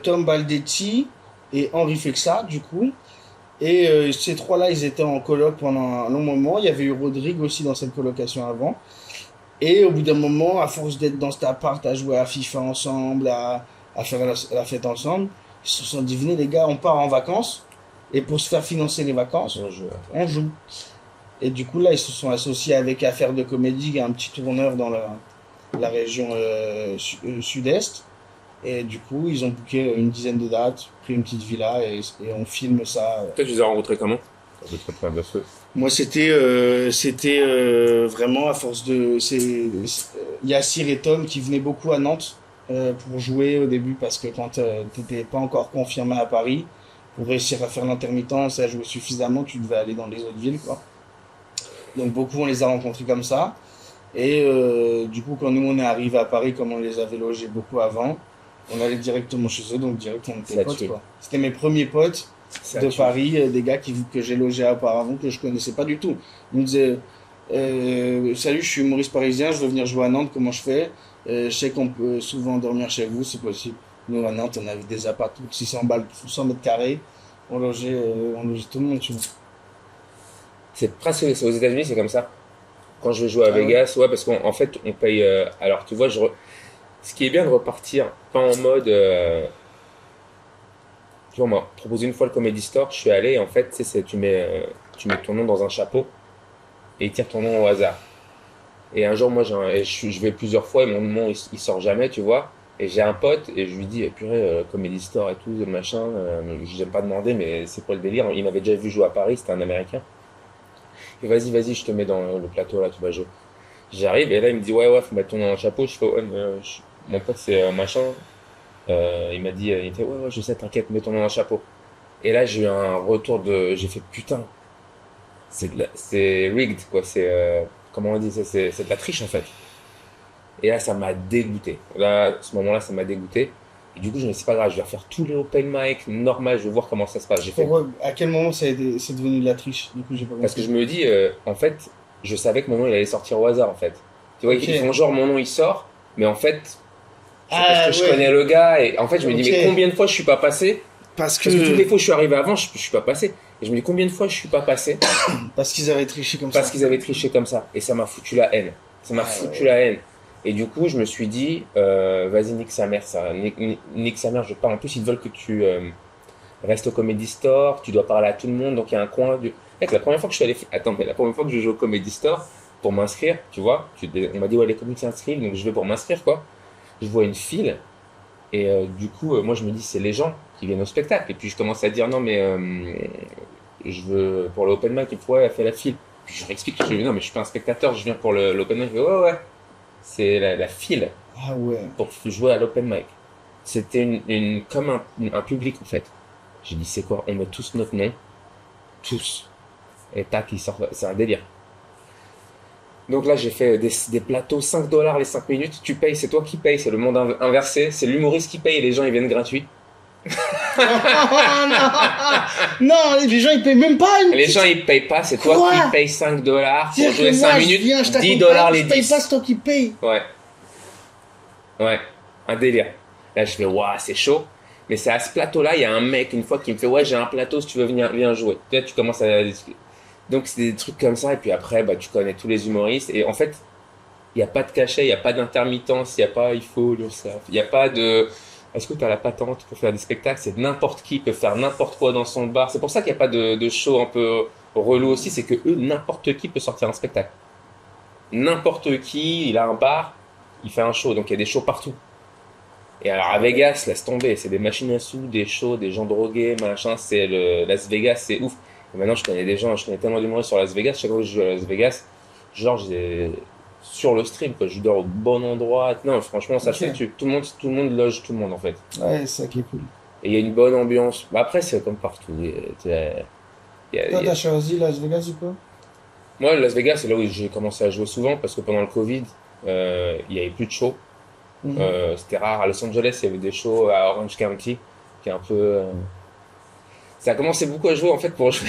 Tom Baldetti et Henri Fexa, du coup. Et ces trois-là, ils étaient en coloc pendant un long moment. Il y avait eu Rodrigue aussi dans cette colocation avant. Et au bout d'un moment, à force d'être dans cet appart, à jouer à FIFA ensemble, à faire la fête ensemble, ils se sont dit, venez les gars, on part en vacances. Et pour se faire financer les vacances, on joue. Et du coup, là, ils se sont associés avec Affaires de Comédie, un petit tourneur dans la région sud-est. Et du coup, ils ont booké une dizaine de dates, pris une petite villa et on filme ça. Toi, tu les as rencontrés comment? Moi, c'était vraiment à force de... Yassir et Tom qui venaient beaucoup à Nantes pour jouer au début parce que quand t'étais pas encore confirmé à Paris, pour réussir à faire l'intermittence et à jouer suffisamment, tu devais aller dans les autres villes, quoi. Donc beaucoup, on les a rencontrés comme ça. Et du coup, quand nous, on est arrivé à Paris, comme on les avait logés beaucoup avant, on allait directement chez eux, donc direct, on était potes, quoi. C'était mes premiers potes de Paris, des gars que j'ai logés auparavant, que je connaissais pas du tout. Ils me disaient, salut, je suis humoriste parisien, je veux venir jouer à Nantes, comment je fais? Je sais qu'on peut souvent dormir chez vous, c'est possible. Nous, à Nantes, on avait des appartements de 600 balles, 100 mètres carrés. On logeait tout le monde, tu vois. C'est presque aux États-Unis, c'est comme ça. Quand je vais jouer à Vegas, ouais, parce qu'en fait, on paye. Alors, tu vois, ce qui est bien de repartir, pas en mode. Tu vois, on m'a proposé une fois le Comedy Store, je suis allé, et en fait, tu mets ton nom dans un chapeau et il tire ton nom au hasard. Et un jour, moi, je vais plusieurs fois et mon nom, il sort jamais, tu vois. Et j'ai un pote et je lui dis, purée, Comedy Store et tout, machin, j'aime pas demander, mais c'est pour le délire. Il m'avait déjà vu jouer à Paris, c'était un Américain. Et vas-y, je te mets dans le plateau là, tu vas jouer. J'arrive et là, il me dit, ouais, faut mettre ton nom dans le chapeau. Je fais, ouais, mon pote, c'est machin. Il m'a dit, il fait, ouais, je sais, t'inquiète, mets ton nom dans le chapeau. Et là, j'ai eu un retour j'ai fait, putain, c'est rigged, quoi, comment on dit, c'est de la triche en fait. Et là, ça m'a dégoûté. Là, à ce moment-là, ça m'a dégoûté. Et du coup, je me suis dit, c'est pas grave, je vais refaire tous les open mic normal, je vais voir comment ça se passe. À quel moment c'est devenu de la triche? Du coup, j'ai pas compris. Parce que je me dis, en fait, je savais que mon nom, il allait sortir au hasard, en fait. Tu vois, ils font genre, mon nom, il sort, mais en fait, c'est parce que je connais le gars, et en fait, je me dis, mais combien de fois je suis pas passé? Parce que toutes les fois où je suis arrivé avant, je suis pas passé. Et je me dis, combien de fois je suis pas passé? Parce qu'ils avaient triché comme ça. Parce qu'ils avaient triché comme ça. Et ça m'a foutu la haine. La haine. Et du coup, je me suis dit, vas-y, nique sa mère, ça. Nique sa mère, je pars. En plus, ils veulent que tu restes au Comedy Store, tu dois parler à tout le monde, donc il y a un coin. Mec, la première fois que je suis allé, attends, mais la première fois que je joue au Comedy Store pour m'inscrire, tu vois, on m'a dit ouais les comiques s'inscrivent, donc je vais pour m'inscrire quoi. Je vois une file et du coup, moi je me dis c'est les gens qui viennent au spectacle et puis je commence à dire non mais je veux pour l'open mic, il faut ouais, faire la file. Puis je leur explique, je dis non mais je suis pas un spectateur, je viens pour l'open mic. Ouais, c'est la file Ah ouais. pour jouer à l'open mic. C'était comme un public en fait. J'ai dit c'est quoi, on met tous notre nom, tous. Et tac, il sort, c'est un délire. Donc là, j'ai fait des plateaux 5 dollars les 5 minutes. Tu payes, c'est toi qui payes, c'est le monde inversé. C'est l'humoriste qui paye et les gens ils viennent gratuits. Oh, non, les gens ils payent même pas. Les gens ils payent pas, c'est toi Quoi qui payes 5 dollars pour C'est-à-dire jouer que 5 moi, je minutes, viens, je 10 dollars les je paye 10. pas, c'est toi qui paye. Ouais. Ouais, un délire. Là, je fais, waouh, c'est chaud. Mais c'est à ce plateau-là, il y a un mec, une fois, qui me fait, ouais, j'ai un plateau, si tu veux venir, viens jouer. Là, tu commences à discuter. Donc, c'est des trucs comme ça. Et puis après, bah, tu connais tous les humoristes. Et en fait, il n'y a pas de cachet, il n'y a pas d'intermittence, il n'y a pas, il faut l'URSSAF. Il n'y a pas de, est-ce que tu as la patente pour faire des spectacles? C'est n'importe qui peut faire n'importe quoi dans son bar. C'est pour ça qu'il n'y a pas de show un peu relou aussi. C'est que eux, n'importe qui peut sortir un spectacle. N'importe qui, il a un bar, il fait un show. Donc, il y a des shows partout. Et alors à Vegas, laisse tomber, c'est des machines à sous, des shows, des gens drogués, machin, c'est Las Vegas, c'est ouf. Et maintenant je connais des gens, je connais tellement d'humoristes sur Las Vegas, chaque fois que je joue à Las Vegas, genre j'ai sur le stream quoi, je dors au bon endroit. Non, franchement ça se tue. Tout le monde loge tout le monde en fait. Ouais, c'est ça qui est cool. Et il y a une bonne ambiance. Bah, après c'est comme partout. Toi t'as choisi Las Vegas ou quoi? Moi Las Vegas c'est là où j'ai commencé à jouer souvent parce que pendant le Covid, il y avait plus de shows. C'était rare. À Los Angeles, il y avait des shows à Orange County, qui est un peu. Ça a commencé beaucoup à jouer en fait pour jouer,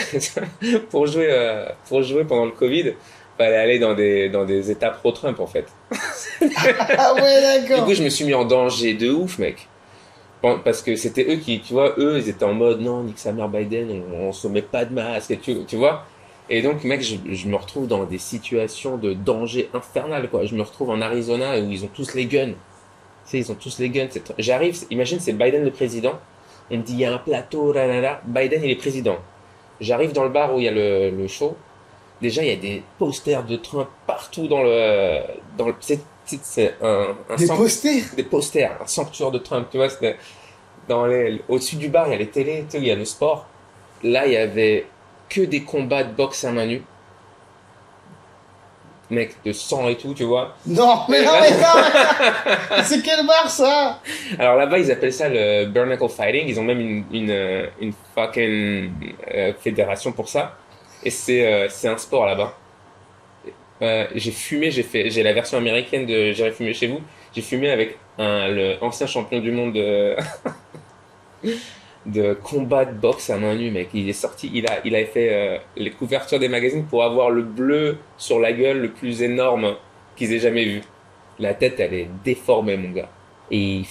pour jouer pendant le Covid. Fallait aller dans des États pro-Trump en fait. Ah ouais, d'accord. Du coup, je me suis mis en danger de ouf, mec. Parce que c'était eux qui, tu vois, eux, ils étaient en mode non, nique sa mère Biden, on se met pas de masque, et tu vois. Et donc, mec, je me retrouve dans des situations de danger infernal, quoi. Je me retrouve en Arizona où ils ont tous les guns. Tu sais, ils ont tous les guns. J'arrive, imagine, c'est Biden le président. On me dit, il y a un plateau, là, là, là. Biden, il est président. J'arrive dans le bar où il y a le show. Déjà, il y a des posters de Trump partout dans le c'est un Des posters? Des posters, un sanctuaire de Trump, tu vois. Au-dessus du bar, il y a les télés, tu sais, il y a le sport. Là, il y avait que des combats de boxe à main nue. Mec, de sang et tout, tu vois. Non, mais non, c'est quel bar ça? Alors là-bas, ils appellent ça le bare knuckle fighting. Ils ont même une fucking fédération pour ça. Et c'est un sport là-bas. J'ai la version américaine de J'irai fumer chez vous. J'ai fumé avec le ancien champion du monde de combat de boxe à main nue, mec. Il est sorti, il a fait les couvertures des magazines pour avoir le bleu sur la gueule le plus énorme qu'ils aient jamais vu. La tête, elle est déformée, mon gars. Et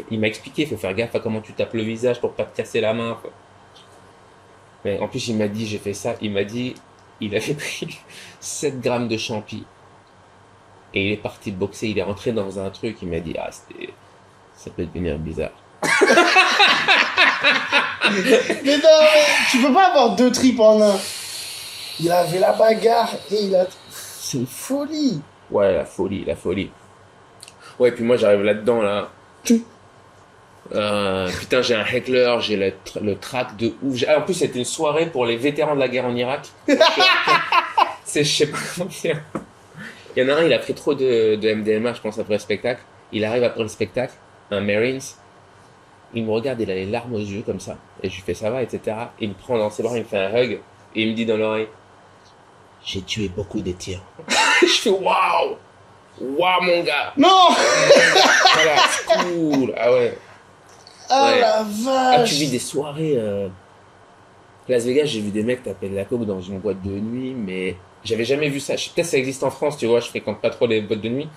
il m'a expliqué, il faut faire gaffe à comment tu tapes le visage pour pas te casser la main. Quoi. Mais en plus, il m'a dit, j'ai fait ça, il m'a dit, il avait pris 7 grammes de champi. Et il est parti boxer, il est rentré dans un truc, il m'a dit, ça peut devenir bizarre. Mais non, mais tu peux pas avoir deux tripes en un. Il avait la bagarre et il a. C'est une folie. Ouais, la folie. Ouais, puis moi j'arrive là-dedans, là. Putain, j'ai un heckler, j'ai le track de ouf. En plus, c'était une soirée pour les vétérans de la guerre en Irak. Je sais pas comment dire. Il y en a un, il a pris trop de MDMA, je pense, après le spectacle. Il arrive après le spectacle, un Marines. Il me regarde, il a les larmes aux yeux comme ça. Et je lui fais ça va, etc. Il me prend dans ses bras, il me fait un hug. Et il me dit dans l'oreille, j'ai tué beaucoup d'étiers. Je fais waouh! Waouh, mon gars! Non! Voilà, c'est cool. Ah ouais. Ah ouais. la vache! Ah, tu vis des soirées. Las Vegas, j'ai vu des mecs taper de la coke dans une boîte de nuit, mais j'avais jamais vu ça. Peut-être ça existe en France, tu vois, je fréquente pas trop les boîtes de nuit.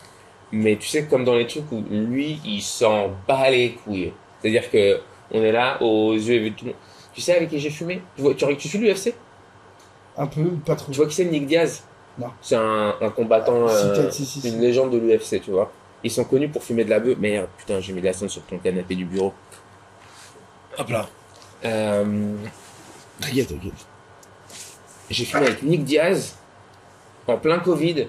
Mais tu sais, comme dans les trucs où lui, il s'en bat les couilles. C'est-à-dire que on est là, aux yeux et vues de tout le monde. Tu sais avec qui j'ai fumé? Tu suis l'UFC? Un peu, pas trop. Tu vois qui c'est Nick Diaz? Non. C'est un combattant, une légende de l'UFC, tu vois. Ils sont connus pour fumer de la bœuf. Merde, putain, j'ai mis la sonde sur ton canapé du bureau. Hop là. T'inquiète. j'ai filmé avec Nick Diaz, en plein Covid,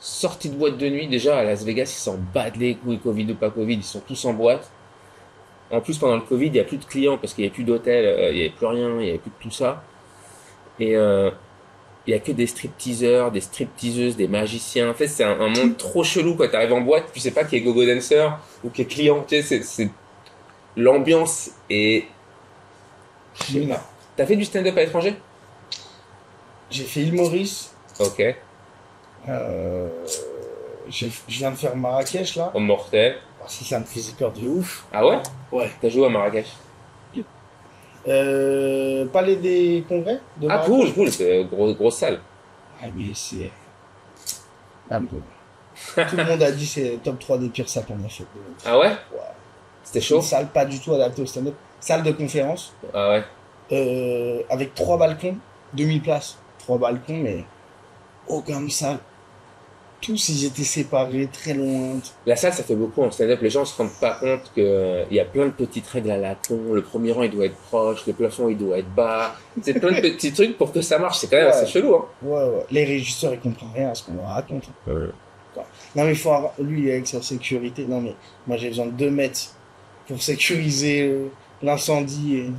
sorti de boîte de nuit. Déjà, à Las Vegas, ils s'en battent les couilles, Covid ou pas Covid, ils sont tous en boîte. En plus, pendant le Covid, il n'y a plus de clients parce qu'il n'y avait plus d'hôtel, il n'y avait plus rien, il n'y avait plus de tout ça. Et il y a que des stripteaseurs, des stripteaseuses, des magiciens. En fait, c'est un monde trop chelou, quoi. T'arrives en boîte, tu sais pas qui est gogo dancer ou qui est client. Tu sais, l'ambiance est... Je sais pas. T'as fait du stand-up à l'étranger? J'ai fait île Maurice. Ok. Je viens de faire Marrakech, là. Au mortel. Si ça me faisait peur de ouf. Ah ouais? Ouais. T'as joué à Marrakech? Palais des Congrès de Ah, Marrakech. cool, c'est grosse salle. Ah, mais c'est... un peu. Tout le monde a dit c'est top 3 des pires salles qu'on a fait. Ah ouais? Ouais. C'était Une chaud? salle pas du tout adaptée au stand-up. Salle de conférence. Ah ouais? Avec 3 balcons, 2000 places. 3 balcons, mais aucune salle. Tous, ils étaient séparés, très loin. La salle, ça fait beaucoup en stand-up. Les gens se rendent pas compte que il y a plein de petites règles à la con. Le premier rang, il doit être proche. Le plafond, il doit être bas. C'est plein de petits trucs pour que ça marche. C'est quand même assez chelou, hein. Ouais. Les régisseurs, ils comprennent rien à ce qu'on leur raconte. Ouais. Non, mais il faut avoir... Lui, avec sa sécurité. Non, mais moi, j'ai besoin de 2 mètres pour sécuriser l'incendie. Et...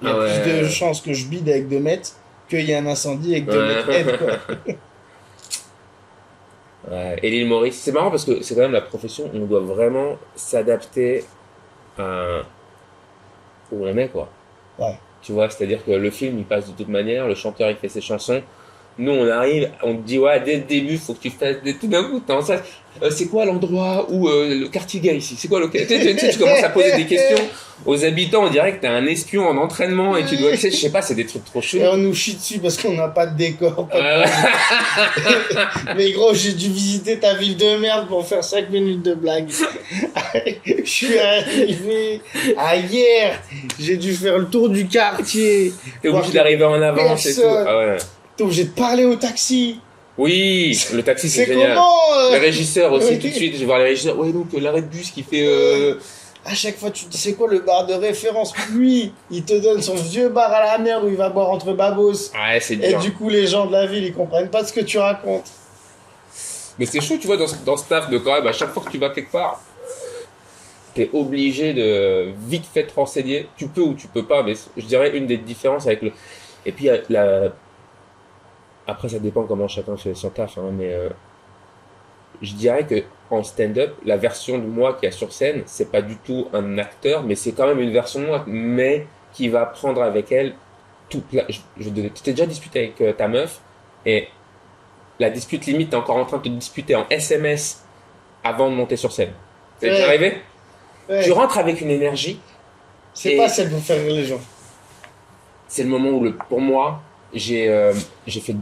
Il y a plus de chances que je bide avec 2 mètres qu'il y ait un incendie avec 2 mètres aide, quoi. Ouais. Et l'île Maurice, c'est marrant parce que c'est quand même la profession où on doit vraiment s'adapter à où on est, quoi. Ouais. Tu vois, c'est-à-dire que le film, il passe de toute manière, le chanteur, il fait ses chansons. Nous, on arrive, on te dit, ouais, dès le début, faut que tu fasses tout d'un coup, c'est quoi l'endroit où le quartier gay ici? C'est quoi le quartier? Tu commences à poser des questions aux habitants, on dirait que t'es un espion en entraînement et tu dois, je sais pas, c'est des trucs trop chauds. Et on nous chie dessus parce qu'on n'a pas de décor. Mais gros, j'ai dû visiter ta ville de merde pour faire 5 minutes de blague. Je suis arrivé à hier, j'ai dû faire le tour du quartier. T'es obligé d'arriver en avance et tout. Ah ouais. T'es obligé de parler au taxi. Oui, le taxi c'est génial. Comment Les régisseurs aussi, tout de suite, je vais voir les régisseurs. Ouais, donc l'arrêt de bus qui fait... À chaque fois, tu te dis, c'est quoi le bar de référence? Lui, il te donne son vieux bar à la merde où il va boire entre babos. Ouais, c'est dur. Et du coup, les gens de la ville, ils comprennent pas ce que tu racontes. Mais c'est chaud, tu vois, dans ce taf de quand même, à chaque fois que tu vas quelque part, t'es obligé de vite fait te renseigner. Tu peux ou tu peux pas, mais je dirais une des différences avec le... Et puis, après, ça dépend comment chacun fait son taf, hein, mais je dirais que en stand-up, la version de moi qui est sur scène, c'est pas du tout un acteur, mais c'est quand même une version de moi, mais qui va prendre avec elle toute la... Tu t'es déjà disputé avec ta meuf, et la dispute limite, t'es encore en train de te disputer en SMS avant de monter sur scène. C'est déjà arrivé? Tu rentres avec une énergie. C'est pas celle pour faire rire les gens. C'est le moment où, pour moi, j'ai fait...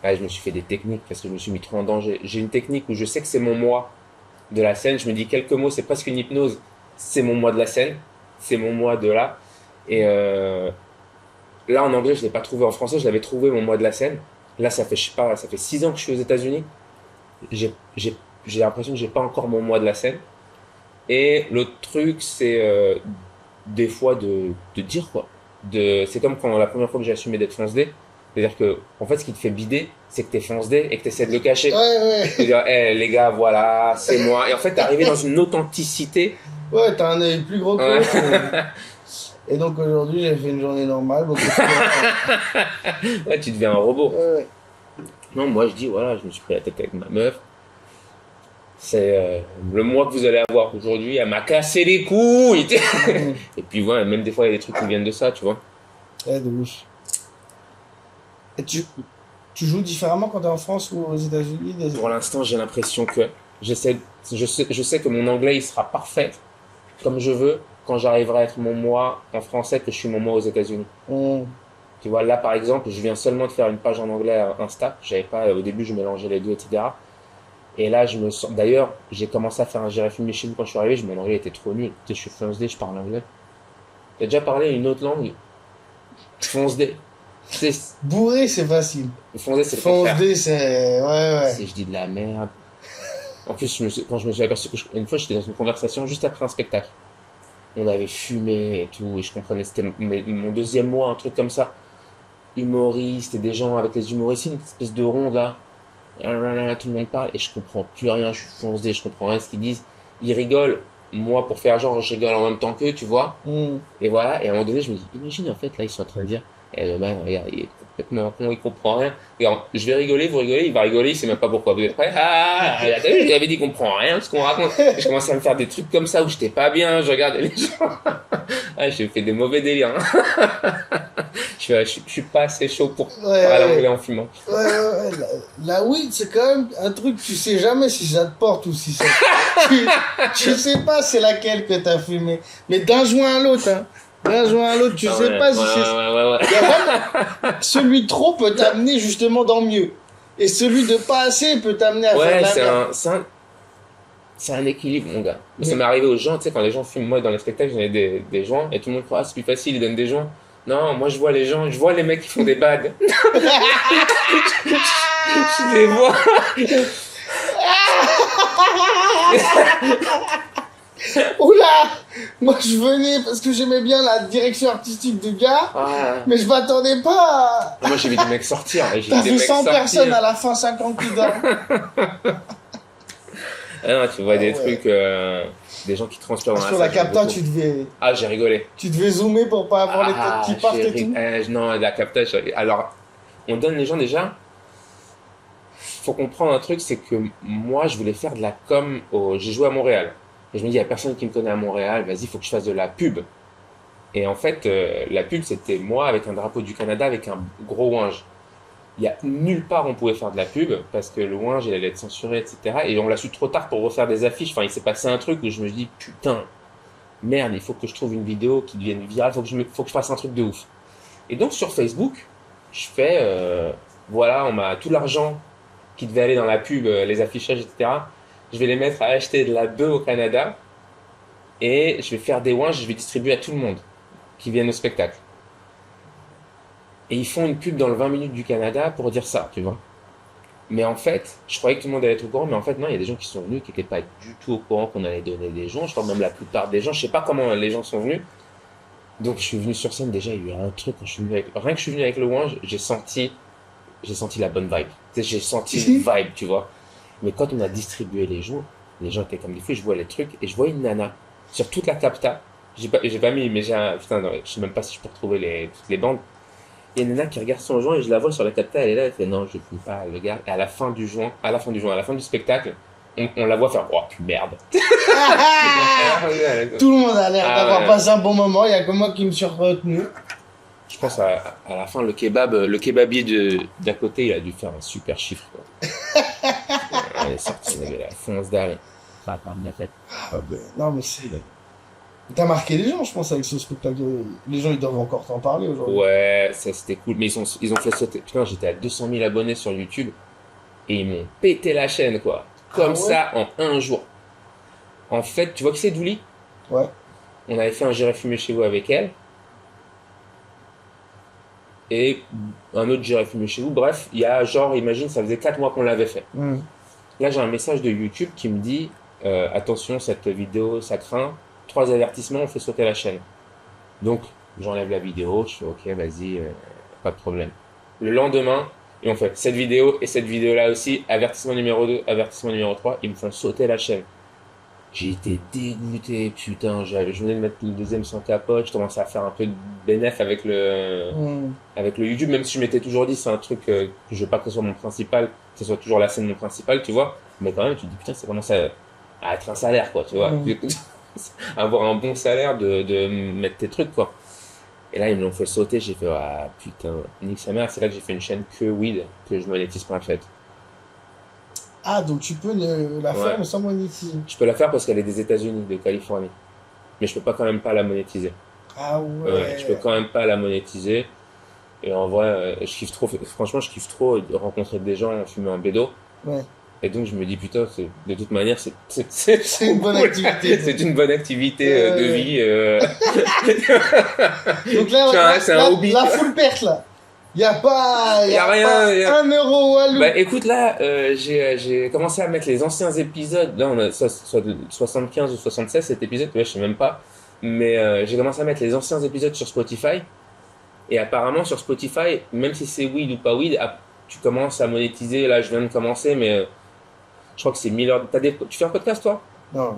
je me suis fait des techniques parce que je me suis mis trop en danger. J'ai une technique où je sais que c'est mon moi de la scène. Je me dis quelques mots, c'est presque une hypnose. C'est mon moi de la scène. C'est mon moi de là. Et là, en anglais, je ne l'ai pas trouvé. En français, je l'avais trouvé, mon moi de la scène. Là, ça fait, je sais pas, ça fait 6 ans que je suis aux États-Unis. J'ai l'impression que j'ai pas encore mon moi de la scène. Et l'autre truc, c'est des fois de dire quoi. C'est comme quand la première fois que j'ai assumé d'être fonce-dé. C'est-à-dire que, en fait, ce qui te fait bider, c'est que t'es fonce-dé et que t'essaies de le cacher. Ouais. Tu dire, les gars, voilà, c'est moi. Et en fait, t'es arrivé dans une authenticité. Ouais, t'as un œil plus gros que l'autre. Et donc aujourd'hui, j'ai fait une journée normale, beaucoup plus Ouais, tu deviens un robot. Ouais. Non, moi, je dis, voilà, je me suis pris la tête avec ma meuf. C'est le mois que vous allez avoir aujourd'hui, elle m'a cassé les couilles. Et puis, voilà, même des fois, il y a des trucs qui viennent de ça, tu vois. Ouais, de ouf. Et tu joues différemment quand t'es en France ou aux États-Unis? Pour l'instant, j'ai l'impression que je sais que mon anglais, il sera parfait comme je veux quand j'arriverai à être mon moi en français que je suis mon moi aux États-Unis. Tu vois, là, par exemple, je viens seulement de faire une page en anglais à Insta. J'avais pas, au début, je mélangeais les deux, etc. Et là, je me sens, d'ailleurs, j'ai commencé à faire un Jérémy Michel quand je suis arrivé, mon anglais était trop nul. Je suis fonce-dé, je parle anglais. T'as déjà parlé une autre langue? Fonce-dé. Bourré, c'est facile. Fonce-dé, c'est le Fonce-dé, c'est... Ouais. Si je dis de la merde. En plus, quand je me suis aperçu que une fois, j'étais dans une conversation juste après un spectacle. On avait fumé et tout, et je comprenais, c'était mon deuxième mois, un truc comme ça. humoristes et des gens avec les humoristes, une espèce de ronde là. Tout le monde parle et je comprends plus rien, je suis foncé, je comprends rien ce qu'ils disent. Ils rigolent, moi pour faire genre je rigole en même temps qu'eux, tu vois. Et voilà, et à un moment donné je me dis, imagine en fait là ils sont en train de dire, eh le mec regarde, il est complètement con, il comprend rien. Regarde, je vais rigoler, vous rigolez, il va rigoler, il sait même pas pourquoi. Vous êtes prêts? Je lui avais dit qu'on comprend rien de ce qu'on raconte. Et je commençais à me faire des trucs comme ça où j'étais pas bien, je regardais les gens. J'ai fait des mauvais délires. Je suis pas assez chaud pour parler anglais en fumant. La weed, c'est quand même un truc, tu sais jamais si ça te porte ou si ça. tu sais pas c'est laquelle que t'as fumé. Mais d'un joint à l'autre, hein. D'un joint à l'autre, tu sais pas si c'est. Celui de trop peut t'amener justement dans mieux. Et celui de pas assez peut t'amener à faire de la merde. C'est un équilibre, mon gars. Ça m'est arrivé aux gens, tu sais, quand les gens fument, moi dans les spectacles, j'en ai des joints, et tout le monde croit, c'est plus facile, ils donnent des joints. Non, moi je vois les gens, je vois les mecs qui font des bagues. Je les vois. Oula! Moi je venais parce que j'aimais bien la direction artistique du gars, mais je m'attendais pas à... Moi j'ai vu des mecs sortir. T'as vu 100 personnes à la fin, 50 qui dorment. Ah non, tu vois des trucs, des gens qui transpirent dans la salle. Sur la capta, tu devais... Ah, j'ai rigolé. Tu devais zoomer pour pas avoir les têtes qui partent et tout. Non, la capta, alors, on donne les gens déjà... Faut comprendre un truc, c'est que moi, je voulais faire de la com. J'ai joué à Montréal. Et je me dis, il n'y a personne qui me connaît à Montréal, vas-y, il faut que je fasse de la pub. Et en fait, la pub, c'était moi avec un drapeau du Canada, avec un gros ouinge. Il n'y a nulle part où on pouvait faire de la pub, parce que le ouinge, il allait être censuré, etc. Et on l'a su trop tard pour refaire des affiches. Enfin, il s'est passé un truc où je me dis, putain, merde, il faut que je trouve une vidéo qui devienne virale, il faut que je fasse un truc de ouf. Et donc, sur Facebook, je fais, voilà, on m'a tout l'argent qui devait aller dans la pub, les affichages, etc. Je vais les mettre à acheter de la bœuf au Canada et je vais faire des ouinges, je vais distribuer à tout le monde qui viennent au spectacle. Et ils font une pub dans le 20 minutes du Canada pour dire ça, tu vois. Mais en fait, je croyais que tout le monde allait être au courant, mais en fait, non, il y a des gens qui sont venus qui n'étaient pas du tout au courant qu'on allait donner des gens. Je crois même la plupart des gens, je sais pas comment les gens sont venus. Donc je suis venu sur scène, déjà, il y a eu un truc, quand je suis venu rien que je suis venu avec le ouinge, j'ai senti la bonne vibe. Tu sais, j'ai senti une vibe, tu vois. Mais quand on a distribué les gens étaient comme des fous, je vois les trucs, et je vois une nana sur toute la capta. J'ai pas mis, mais putain, non, je sais même pas si je peux retrouver toutes les bandes. Il y a une nana qui regarde son joint et je la vois sur la capta, elle est là, elle fait non, je fume pas, le gars. Et à la fin du spectacle, on la voit faire, oh, puis merde. Tout le monde a l'air d'avoir passé un bon moment, il y a que moi qui me suis retenu. Je pense à la fin, le kebabier d'à côté, il a dû faire un super chiffre, quoi. Elle est sortie, elle avait la fonce d'arrêt. Ça part de la tête. Non, mais c'est... T'as marqué les gens, je pense, avec ce spectacle. Les gens, ils doivent encore t'en parler aujourd'hui. Ouais, ça c'était cool. Mais ils ont fait sauter. Putain, j'étais à 200 000 abonnés sur YouTube. Et ils m'ont pété la chaîne, quoi. Comme ça, en un jour. En fait, tu vois qui c'est, Douli? Ouais. On avait fait un J'irai fumer chez vous avec elle. Et un autre J'irai fumer chez vous. Bref, il y a genre, imagine, ça faisait 4 mois qu'on l'avait fait. Là, j'ai un message de YouTube qui me dit attention, cette vidéo, ça craint. 3 avertissements, on fait sauter la chaîne. Donc, j'enlève la vidéo, je fais ok, vas-y, pas de problème. Le lendemain, et on fait cette vidéo et cette vidéo-là aussi, avertissement numéro 2, avertissement numéro 3, ils me font sauter la chaîne. J'ai été dégoûté, putain, je venais de mettre le deuxième sans capote, je commençais à faire un peu de bénéf avec le YouTube, même si je m'étais toujours dit, c'est un truc que je veux pas que ce soit mon principal, que ce soit toujours la scène mon principal, tu vois, mais quand même, tu te dis, putain, ça commence à être un salaire, quoi, tu vois. Avoir un bon salaire de mettre tes trucs, quoi. Et là, ils me l'ont fait sauter, j'ai fait, ah putain, nique sa mère, c'est là que j'ai fait une chaîne que weed, que je monétise pas en fait. Ah, donc tu peux la faire sans monétiser. Je peux la faire parce qu'elle est des États-Unis, de Californie. Mais je peux pas quand même pas la monétiser. Ah ouais. Je peux quand même pas la monétiser. Et en vrai, je kiffe trop, franchement, je kiffe trop de rencontrer des gens en fumant un bédo. Ouais. Et donc je me dis putain, de toute manière c'est une bonne activité. C'est une bonne activité de vie. Donc là, c'est un hobby. La full perte là. Y a rien. 1 euro Walou. Bah écoute là, j'ai commencé à mettre les anciens épisodes. Là on a soit 75 ou 76 cet épisode, je sais même pas. Mais j'ai commencé à mettre les anciens épisodes sur Spotify. Et apparemment, sur Spotify, même si c'est weed ou pas weed, tu commences à monétiser. Là, je viens de commencer, mais je crois que c'est 1000 heures. Tu fais un podcast, toi? Non.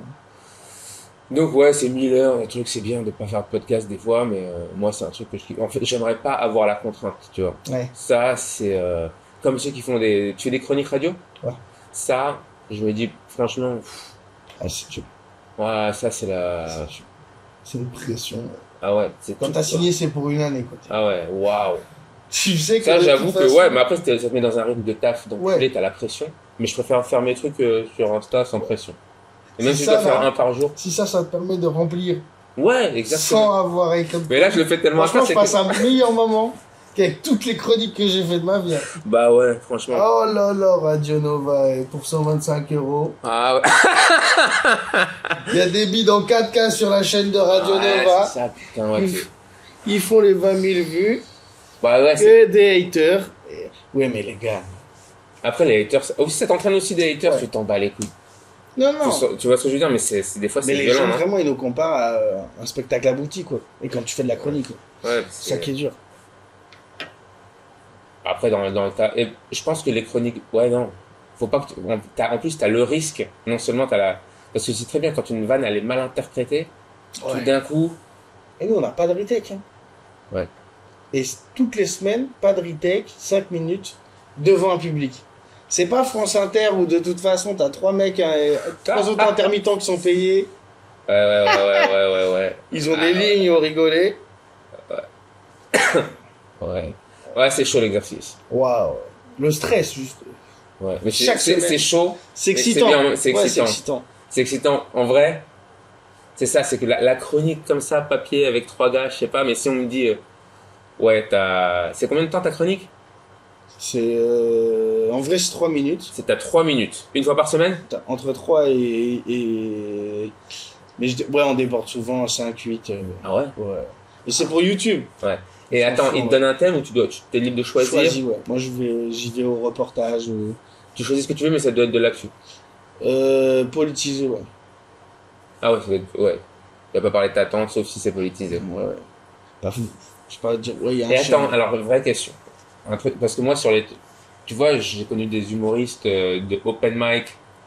Donc, ouais, c'est 1000 heures. Le truc, c'est bien de pas faire de podcast des fois, mais moi, c'est un truc que je kiffe. En fait, j'aimerais pas avoir la contrainte, tu vois. Ouais. Ça, c'est comme ceux qui font des. Tu fais des chroniques radio? Ouais. Ça, je me dis, franchement, ouais, ça, c'est la. C'est une pression. Ah ouais, quand t'as signé, c'est pour une année, quoi. Ah ouais, waouh. Tu sais que ça, j'avoue que ouais, mais après, ça te met dans un rythme de taf, donc ouais. T'as la pression. Mais je préfère faire mes trucs sur Insta sans pression. Et même si je dois faire un par jour. Si ça te permet de remplir. Ouais, exactement. Sans avoir été. Mais là, je le fais tellement franchement, je passe un meilleur moment qu'avec toutes les chroniques que j'ai fait de ma vie. Bah ouais, franchement. Oh là là, Radio Nova, pour 125 €. Ah ouais. Il y a des bids en 4K sur la chaîne de Radio Nova. C'est ça, putain, ouais. Ils font les 20 000 vues. Bah ouais, que des haters. Ouais, mais les gars. Après, les haters. Aussi, ça t'entraîne aussi des haters, tu t'en bats les couilles. Non. Tu vois ce que je veux dire, mais des fois, c'est violent. Mais les gens, vraiment, ils nous comparent à un spectacle abouti, quoi. Et quand tu fais de la chronique, ouais, c'est ça qui est dur. Après, dans le tas. Et je pense que les chroniques. Ouais, non. Faut pas que. En plus, t'as le risque. Non seulement t'as la. Parce que c'est très bien quand une vanne, elle est mal interprétée. Ouais. Tout d'un coup. Et nous, on n'a pas de retake. Hein. Ouais. Et toutes les semaines, pas de retake, 5 minutes, devant un public. C'est pas France Inter où de toute façon, t'as 3 mecs, 3 autres intermittents qui sont payés. Ouais. Ils ont des lignes, ils ont rigolé. Ouais. Ouais, c'est chaud l'exercice. Waouh. Le stress, juste. Ouais, mais c'est chaud. C'est excitant. C'est excitant. C'est excitant. En vrai, c'est ça, c'est que la chronique comme ça, papier avec 3 gars, je sais pas, mais si on me dit, ouais, c'est combien de temps ta chronique? C'est en vrai, c'est 3 minutes. C'est à 3 minutes. Une fois par semaine? Entre 3 et... Mais ouais, on déborde souvent à 5, 8. Ah ouais? Ouais. Et c'est pour YouTube. Ouais. Et attends, il te donne un thème ou tu es libre de choisir? Ouais. Moi, j'y vais au reportage. Tu choisis ce que tu veux, mais ça doit être de l'actu. Politisé, ouais. Ah ouais, ça doit être, ouais. Tu vas pas parler de ta tante, sauf si c'est politisé. Ouais. Pas fou. Je sais pas dire, ouais, y a un et attends, alors, vraie question. Un truc, parce que moi, tu vois, j'ai connu des humoristes de open mic,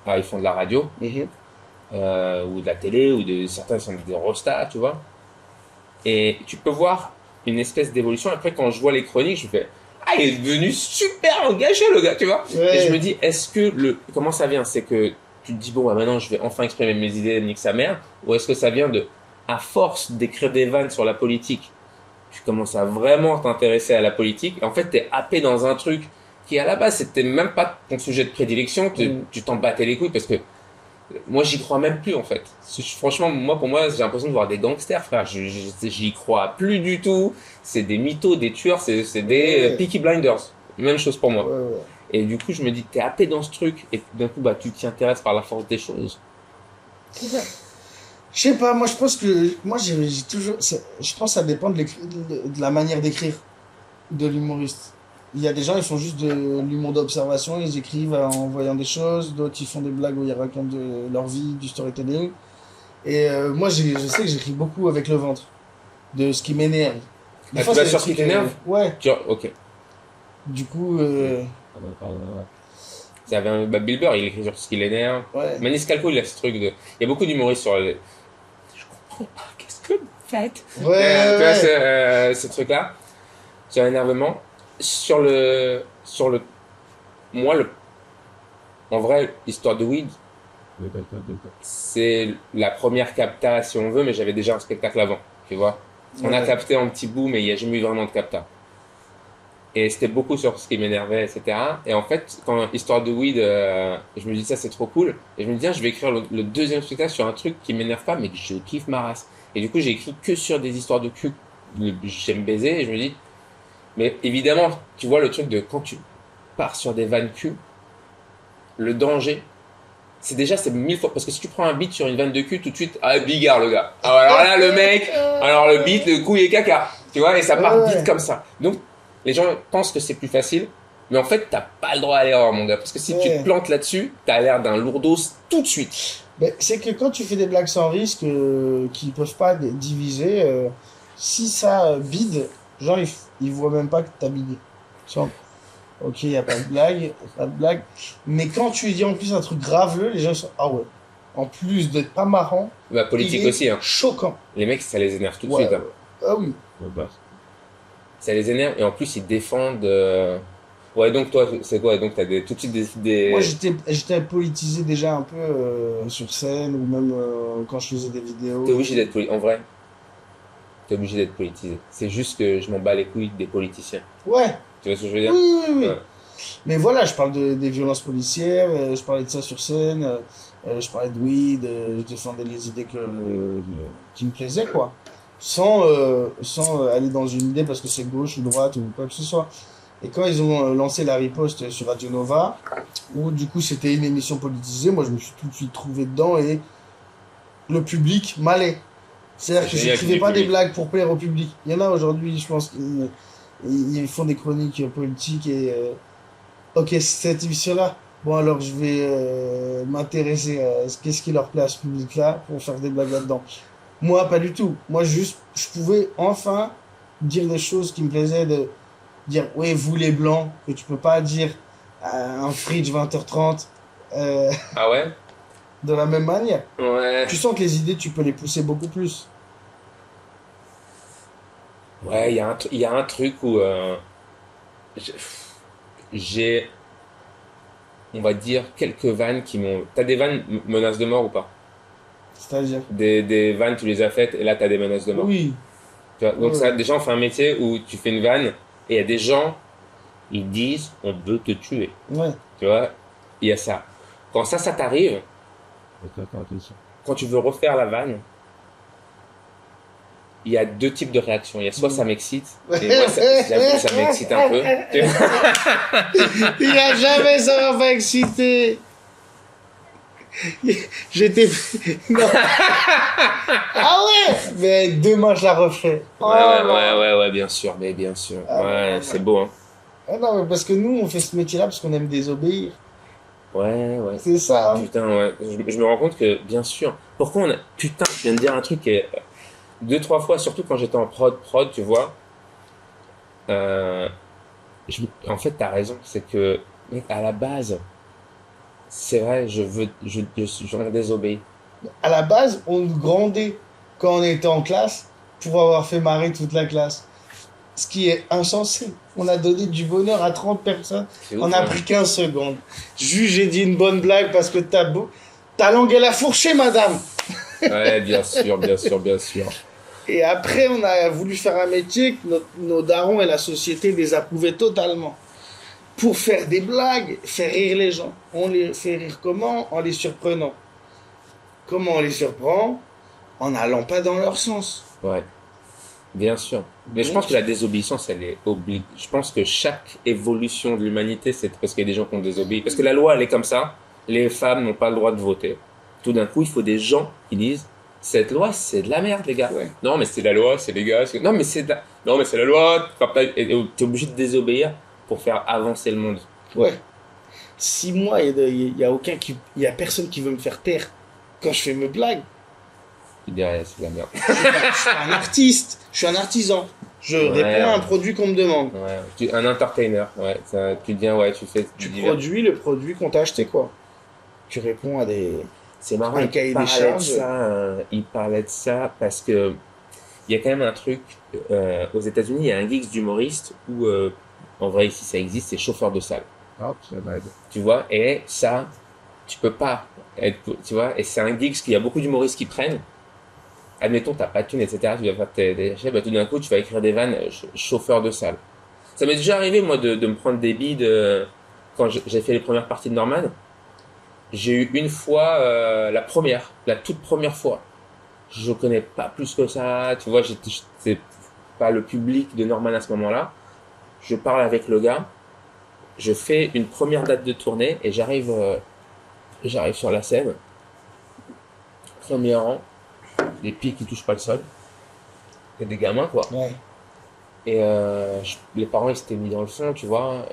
ils font de la radio, ou de la télé, ou certains sont des rostas, tu vois. Et tu peux voir une espèce d'évolution. Après, quand je vois les chroniques, je me fais, il est devenu super engagé, le gars, tu vois. Ouais. Et je me dis, comment ça vient? C'est que tu te dis, bon, maintenant, je vais enfin exprimer mes idées, nique sa mère. Ou est-ce que ça vient à force d'écrire des vannes sur la politique, tu commences à vraiment t'intéresser à la politique. Et en fait, t'es happé dans un truc qui, à la base, c'était même pas ton sujet de prédilection. Tu t'en battais les couilles parce que moi, j'y crois même plus, en fait. Franchement, pour moi, j'ai l'impression de voir des gangsters, frère. J'y crois plus du tout. C'est des mythos, des tueurs, c'est des Peaky Blinders. Même chose pour moi. Ouais. Et du coup, je me dis, t'es happé dans ce truc. Et d'un coup, tu t'y intéresses par la force des choses. C'est ça. Je sais pas, moi je pense que j'ai toujours, je pense que ça dépend de la manière d'écrire de l'humoriste. Il y a des gens, ils font juste de l'humour d'observation, ils écrivent en voyant des choses, d'autres ils font des blagues où ils racontent de leur vie, du storytelling. Et moi je sais que j'écris beaucoup avec le ventre, de ce qui m'énerve. Tu vas sur ce qui t'énerve? Ouais. Ok. Du coup... Ça avait Bill Burr, il écrit sur ce qui l'énerve. Ouais. Maniscalco, il a ce truc de... Il y a beaucoup d'humoristes sur les... Je comprends pas, qu'est-ce que vous faites? Ouais. Tu vois ce truc-là, sur l'énervement. En vrai, Histoire de Weed, c'est la première capta, si on veut, mais j'avais déjà un spectacle avant, tu vois. On a capté en petit bout, mais il n'y a jamais eu vraiment de capta. Et c'était beaucoup sur ce qui m'énervait, etc. Et en fait, quand Histoire de Weed, je me dis ça c'est trop cool. Et je me dis, je vais écrire le deuxième spectacle sur un truc qui m'énerve pas, mais que je kiffe ma race. Et du coup, j'ai écrit que sur des histoires de cul. J'aime baiser, et je me dis... Mais évidemment, tu vois le truc de quand tu pars sur des vannes cul, le danger, c'est 1000 fois... Parce que si tu prends un beat sur une vanne de cul, tout de suite, bigard le gars. Alors là, le mec, alors le beat, le couille et caca. Tu vois, et ça part vite comme ça. Donc, les gens pensent que c'est plus facile, mais en fait, t'as pas le droit à l'erreur, mon gars. Parce que si tu te plantes là-dessus, t'as l'air d'un lourdos tout de suite. C'est que quand tu fais des blagues sans risque, qui peuvent pas diviser, si ça bide, Genre, ils voient même pas que t'as bidé. Genre, ok, y a pas de blague, pas de blague. Mais quand tu lui dis en plus un truc graveleux, les gens sont, ah ouais. En plus d'être pas marrant, Bah, politique aussi, hein. Choquant. Les mecs, ça les énerve tout de Ouais, suite. Hein. Ah oui. Ça les énerve et en plus, ils défendent. Ouais, donc toi, c'est quoi? Donc t'as tout de suite des... Moi, j'étais politisé déjà un peu sur scène ou même quand je faisais des vidéos. T'es obligé d'être en vrai, t'es obligé d'être politisé. C'est juste que je m'en bats les couilles des politiciens. Ouais. Tu vois ce que je veux dire? Oui, oui, oui. Ouais. Mais voilà, je parle des violences policières, je parlais de ça sur scène, je parlais de weed, je défendais les idées qui me plaisaient, quoi. Sans aller dans une idée parce que c'est gauche ou droite ou quoi que ce soit. Et quand ils ont lancé la riposte sur Radio Nova, où du coup c'était une émission politisée, moi je me suis tout de suite trouvé dedans et le public m'allait. C'est-à-dire que je n'écrivais pas des blagues pour plaire au public. Il y en a aujourd'hui, je pense, ils font des chroniques politiques et ok, cette émission-là, bon alors je vais m'intéresser à qu'est-ce qui leur plaît à ce public-là pour faire des blagues là-dedans. Moi, pas du tout. Moi, juste, je pouvais enfin dire des choses qui me plaisaient, de dire, oui, vous les blancs, que tu peux pas dire à un fridge 20h30 Ah ouais? de la même manière. Ouais. Tu sens que les idées, tu peux les pousser beaucoup plus. Ouais, il y a un truc où j'ai, on va dire, quelques vannes qui m'ont... T'as des vannes menaces de mort ou pas? C'est-à-dire. Des vannes, tu les as faites et là, t'as des menaces de mort. Oui. Tu vois, donc Ouais. ça, déjà, on fait un métier où tu fais une vanne et il y a des gens, ils disent, on veut te tuer. Ouais. Tu vois, il y a ça. Quand ça t'arrive, quand tu veux refaire la vanne, il y a deux types de réactions. Il y a soit ça m'excite, et moi, j'avoue, ça m'excite un peu. Il a jamais ça m'a pas excité. J'étais. Non. Ah ouais. Mais demain je la refais. Ouais, bien sûr, mais bien sûr. Ah, ouais, c'est beau, hein. Ah non, mais parce que nous on fait ce métier-là parce qu'on aime désobéir. Ouais. C'est ça. Hein. Putain, ouais. Je me rends compte que, bien sûr, pourquoi on a... Putain, je viens de dire un truc et 2-3 fois, surtout quand j'étais en prod, tu vois. En fait, t'as raison, c'est que, mec, à la base, c'est vrai, j'en désobéis. À la base, on nous grondait quand on était en classe pour avoir fait marrer toute la classe. Ce qui est insensé. On a donné du bonheur à 30 personnes. Ouf, On a pris 15 secondes. Juste, j'ai dit une bonne blague parce que ta langue, elle a fourché, madame. Ouais, bien sûr. Et après, on a voulu faire un métier que nos darons et la société les approuvaient totalement. Pour faire des blagues, faire rire les gens. On les fait rire comment? En les surprenant. Comment on les surprend? En n'allant pas dans leur sens. Ouais, bien sûr. Mais je pense que la désobéissance, elle est obligée. Je pense que chaque évolution de l'humanité, c'est parce qu'il y a des gens qui ont désobéi. Parce que la loi, elle est comme ça. Les femmes n'ont pas le droit de voter. Tout d'un coup, il faut des gens qui disent cette loi, c'est de la merde, les gars. Ouais. Non, mais c'est la loi, c'est les gars. Non, mais c'est la loi. T'es obligé de désobéir pour faire avancer le monde. Ouais. Si moi, il y a personne qui veut me faire taire quand je fais mes blagues. Il dirait c'est de la merde. Je suis un artiste, je suis un artisan. Je réponds à un produit qu'on me demande. Ouais, un entertainer. Ouais, tu viens, tu fais. Tu produis le produit qu'on t'a acheté, quoi. Tu réponds à des. C'est marrant, il parlait de ça parce que il y a quand même un truc aux États-Unis, il y a un geeks d'humoriste où en vrai ici ça existe, c'est chauffeur de salle. Ah, ça m'aide. Tu vois, et ça tu peux pas être, tu vois, et c'est un geeks qu'il y a beaucoup d'humoristes qui prennent. Admettons t'as pas de thune, etc. Tu vas faire des achats, tout d'un coup tu vas écrire des vannes chauffeur de salle. Ça m'est déjà arrivé moi de me prendre des bides quand j'ai fait les premières parties de Norman. J'ai eu une fois la toute première fois. Je connais pas plus que ça, tu vois, c'est pas le public de Norman à ce moment-là. Je parle avec le gars, je fais une première date de tournée et j'arrive sur la scène. Premier rang, les pieds qui touchent pas le sol. Il y a des gamins quoi. Ouais. Et les parents ils s'étaient mis dans le fond, tu vois.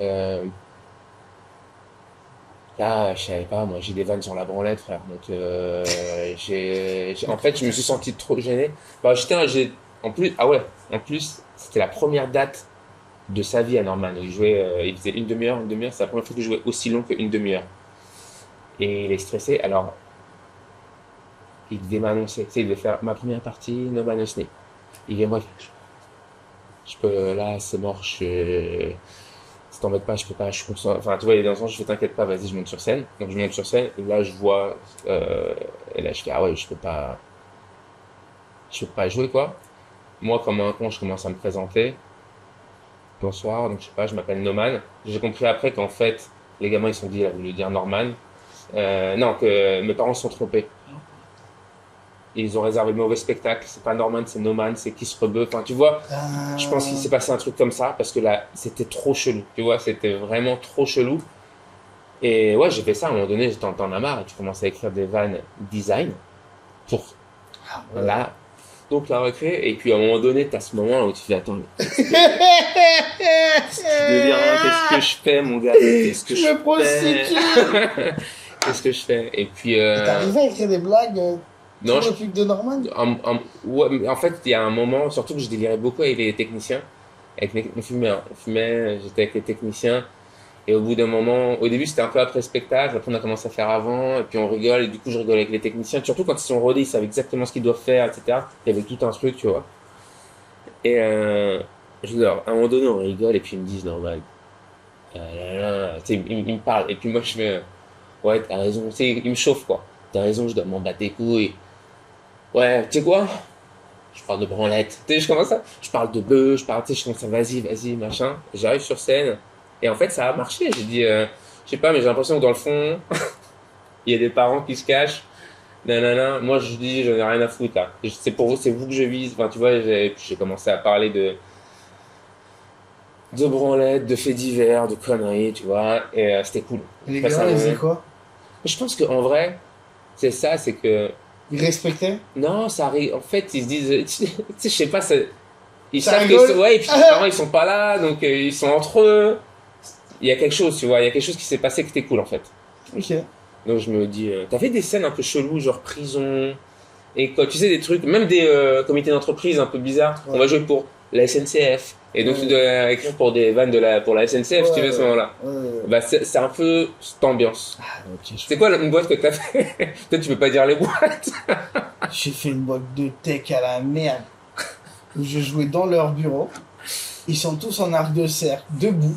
Là, je savais pas, moi j'ai des vannes sur la branlette, frère. Donc en fait, je me suis senti trop gêné. Bah, En plus, c'était la première date de sa vie à Norman. Il jouait, il faisait une demi-heure. C'est la première fois qu'il jouait aussi long qu'une demi-heure. Et il est stressé. Alors, il devait m'annoncer. Tu sais, il devait faire ma première partie, Norman Osney. Il vient moi, je peux, là, c'est mort. Si t'embêtes pas, je peux pas. Je suis conscient. Enfin, tu vois, il y a des instants, je fais t'inquiète pas, vas-y, je monte sur scène. Donc, je monte sur scène. Et là, je vois, et là, je fais, ah ouais, je peux pas jouer, quoi. Moi, comme un con, je commence à me présenter. Bonsoir, donc je sais pas, je m'appelle Norman. J'ai compris après qu'en fait, les gamins ils se sont dit, il a voulu dire Norman. Non, que mes parents se sont trompés. Ils ont réservé le mauvais spectacle. C'est pas Norman, c'est Norman, c'est qui se rebeu. Enfin, tu vois, je pense qu'il s'est passé un truc comme ça parce que là, c'était trop chelou. Tu vois, c'était vraiment trop chelou. Et ouais, j'ai fait ça à un moment donné, j'étais en marre et tu commences à écrire des vannes design pour là. Donc la récré, et puis à un moment donné, t'as ce moment où tu fais attends, tu deviens, qu'est-ce que je fais mon gars, qu'est-ce que je me prostitue. Qu'est-ce que je fais? Et puis t'es arrivé à écrire des blagues non, le public de Norman. Ouais, en fait, il y a un moment, surtout que je délirais beaucoup avec les techniciens, on fumait, j'étais avec les techniciens. Et au bout d'un moment, au début c'était un peu après spectacle, après on a commencé à faire avant, et puis on rigole, et du coup je rigole avec les techniciens, surtout quand ils sont rodés, ils savent exactement ce qu'ils doivent faire, etc. Il y avait tout un truc, tu vois. Et je leur, à un moment donné on rigole, et puis ils me disent, normal, tu sais, ils me parlent, et puis moi je fais, ouais, t'as raison, tu sais, ils me chauffent, quoi. T'as raison, je dois m'en battre les couilles. Ouais, tu sais quoi? Je parle de branlette, tu sais, je commence à, je parle de bœuf, je commence à, vas-y, machin. J'arrive sur scène. Et en fait, ça a marché. J'ai dit, je sais pas, mais j'ai l'impression que dans le fond, il y a des parents qui se cachent. Nanana. Moi, je dis, j'en ai rien à foutre, là. C'est pour vous, c'est vous que je vise. Enfin, tu vois, j'ai commencé à parler de branlettes, de faits divers, de conneries, tu vois. Et c'était cool. Et les gars, ils faisaient quoi? Je pense qu'en vrai, c'est ça, c'est que. Ils respectaient? Non, ça arrive. En fait, ils se disent, tu sais, je sais pas, ils ça savent rigole. que, ouais, et puis les parents, ils sont pas là, donc ils sont entre eux. Il y a quelque chose, tu vois, il y a quelque chose qui s'est passé qui était cool en fait. Ok. Donc je me dis, t'avais des scènes un peu cheloues, genre prison, et quand tu sais des trucs, même des comités d'entreprise un peu bizarres, ouais. On va jouer pour la SNCF, et donc tu dois écrire pour des vannes pour la SNCF si tu veux à ce moment-là. Bah c'est un peu cette ambiance. Okay, c'est quoi une boîte que t'as fait? Peut-être tu peux pas dire les boîtes. J'ai fait une boîte de tech à la merde, où je jouais dans leur bureau, ils sont tous en arc de cercle, debout.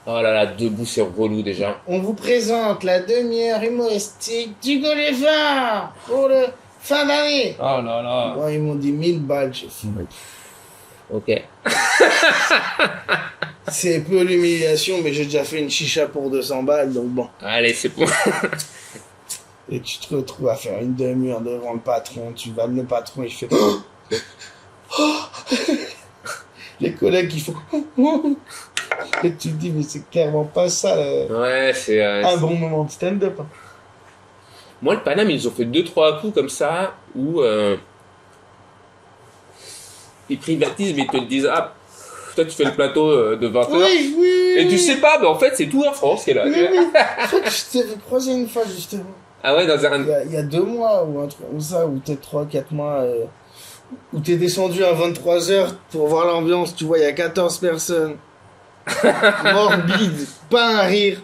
Oh là là, debout, c'est relou déjà. On vous présente la demi-heure humoristique du Golévin pour le fin d'année. Oh là là. Bon, ils m'ont dit 1000 balles, j'ai fait. Ok. C'est peu l'humiliation, mais j'ai déjà fait une chicha pour 200 balles, donc bon. Allez, c'est bon. Et tu te retrouves à faire une demi-heure devant le patron, tu vas le patron et je fais... Les collègues qui font... Et tu te dis, mais c'est clairement pas ça. Ouais, c'est un bon moment de stand-up. Hein. Moi, le Paname, ils ont fait 2-3 coups comme ça où ils privatisent, mais ils te disent, ah, toi, tu fais le plateau de 20h. Oui. Et tu sais pas, mais en fait, c'est tout Air France qui est là. Oui. Je crois que je t'avais croisé une fois, justement. Ah ouais, dans un... Il y a 2 mois ou un truc comme ça, ou peut-être 3-4 mois, où t'es descendu à 23h pour voir l'ambiance. Tu vois, il y a 14 personnes. Morbide, pas un rire.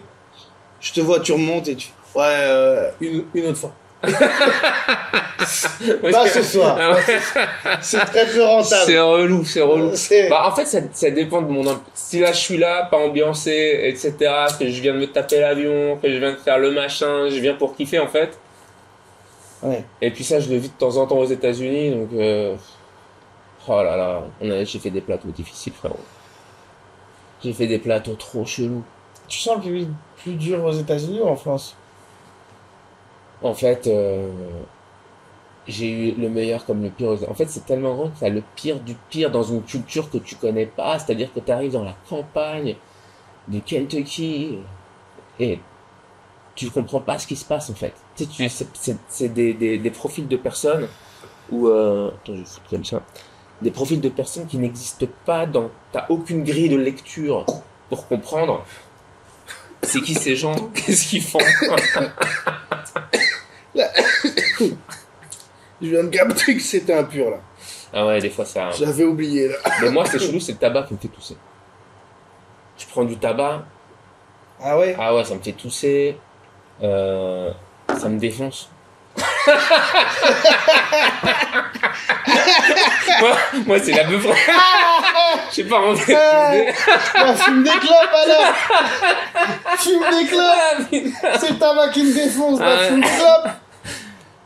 Je te vois, tu remontes et tu... Ouais, une autre fois. Pas ce soir. Ah ouais. C'est très peu rentable. C'est relou. Bah, en fait, ça dépend de mon... Si là, je suis là, pas ambiancé, etc., que je viens de me taper l'avion, que je viens de faire le machin, je viens pour kiffer, en fait. Ouais. Et puis ça, je le vis de temps en temps aux États-Unis, donc... Oh là là, j'ai fait des plateaux difficiles, frérot. J'ai fait des plateaux trop chelous. Tu sens le public plus dur aux États-Unis ou en France? En fait, j'ai eu le meilleur comme le pire. En fait, c'est tellement grand que t'as le pire du pire dans une culture que tu connais pas. C'est-à-dire que t'arrives dans la campagne du Kentucky et tu comprends pas ce qui se passe en fait. Tu sais, c'est des profils de personnes où... Attends, je vais foutre comme ça. Des profils de personnes qui n'existent pas t'as aucune grille de lecture pour comprendre c'est qui ces gens, qu'est-ce qu'ils font. Là, je viens de capter que c'était un pur là. Ah ouais, des fois ça. J'avais oublié là. Mais moi, c'est chelou, c'est le tabac qui me fait tousser. Je prends du tabac. Ah ouais? Ah ouais, ça me fait tousser. Ça me défonce. moi, c'est la beufre. Je sais pas rentrer. Bah, fume des clopes alors. Fume des clopes. C'est le tabac qui me défonce. Bah, fume des clopes.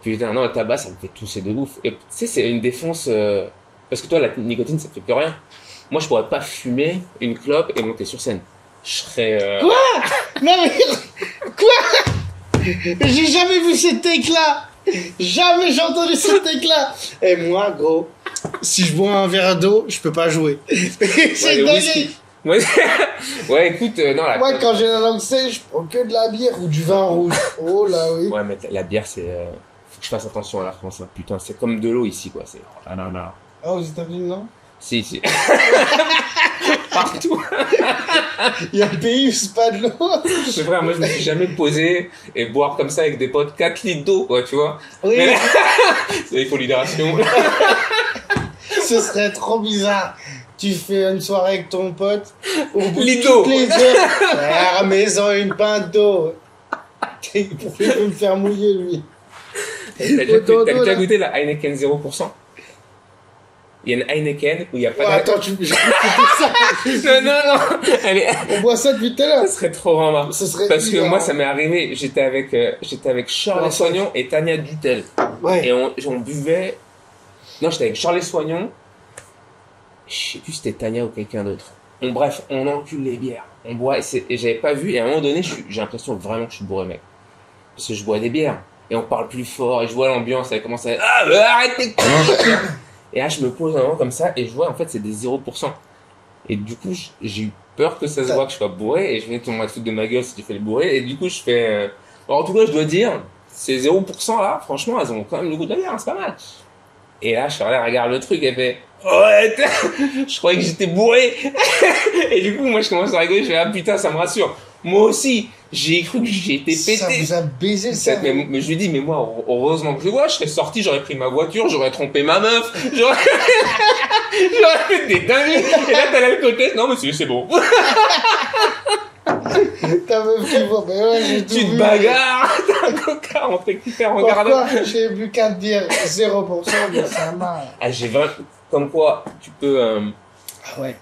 Putain, non, le tabac, ça me fait tousser de ouf. Et tu sais, c'est une défense. Parce que toi, la nicotine, ça te fait plus rien. Moi, je pourrais pas fumer une clope et monter sur scène. Je serais. Quoi? Non mais. Quoi? J'ai jamais vu cette take-là. Jamais j'ai entendu cette take-là. Et moi, gros, si je bois un verre d'eau, je peux pas jouer. C'est dingue. Ouais, écoute, non. Moi, quand j'ai la langue sèche, je prends que de la bière ou du vin rouge. Oh là, oui. Ouais, mais la bière, c'est. Faut que je fasse attention à la France. Hein. Putain, c'est comme de l'eau ici, quoi. C'est. Ah, aux États-Unis, non? Si. Partout. Il y a un pays où c'est pas de l'eau. Mais frère, moi, je me suis jamais posé et boire comme ça avec des potes 4 litres d'eau, quoi, tu vois. Oui. Mais là, c'est l'hypolydration. Ce serait trop bizarre. Tu fais une soirée avec ton pote, au bout de Lido. toutes les heures, à la maison, une pinte d'eau. Pour me faire mouiller, lui. T'as déjà goûté la Heineken 0%? Il y a une Heineken où il n'y a pas attends, j'ai ça. Non. On boit ça depuis tout à l'heure. Ça serait trop rare. Parce que moi, ça m'est arrivé. J'étais avec Charles Soignon et Tania Dutel. Ouais. Et on buvait. Non, j'étais avec Charles Soignon. Je sais plus si c'était Tania ou quelqu'un d'autre. Bref, on encule les bières. On boit. Et j'avais pas vu. Et à un moment donné, j'ai l'impression vraiment que je suis bourré, mec. Parce que je bois des bières. Et on parle plus fort. Et je vois l'ambiance. Elle commence à. Ah, arrêtez! Et là, je me pose un moment comme ça. Et je vois, en fait, c'est des 0%. Et du coup, j'ai eu peur que ça se voit que je sois bourré. Et je vais tout le monde foutre de ma gueule si tu fais le bourré. Et du coup, je fais. Alors, en tout cas, je dois dire, ces 0% là, franchement, elles ont quand même le goût de la bière. Hein, c'est pas mal. Et là, Charles regarde le truc. Elle fait. Ouais, je croyais que j'étais bourré. Et du coup, moi, je commence à rigoler. Je fais, ah putain, ça me rassure. Moi aussi, j'ai cru que j'ai été pété. Ça vous a baisé ça. Mais je lui dis, mais moi, heureusement que je vois, je serais sorti, j'aurais pris ma voiture, j'aurais trompé ma meuf, j'aurais fait des dingueries. Et là, t'as l'alcool, non, mais c'est bon. Ta meuf qui voit, mais ouais, j'ai tout Tu te vu. bagarres, t'as un coca, on t'écoutait en regardant. Pourquoi j'ai bu qu'à te dire 0%, mais ça m'a. Ah, j'ai 20, comme quoi, tu peux, Ah ouais.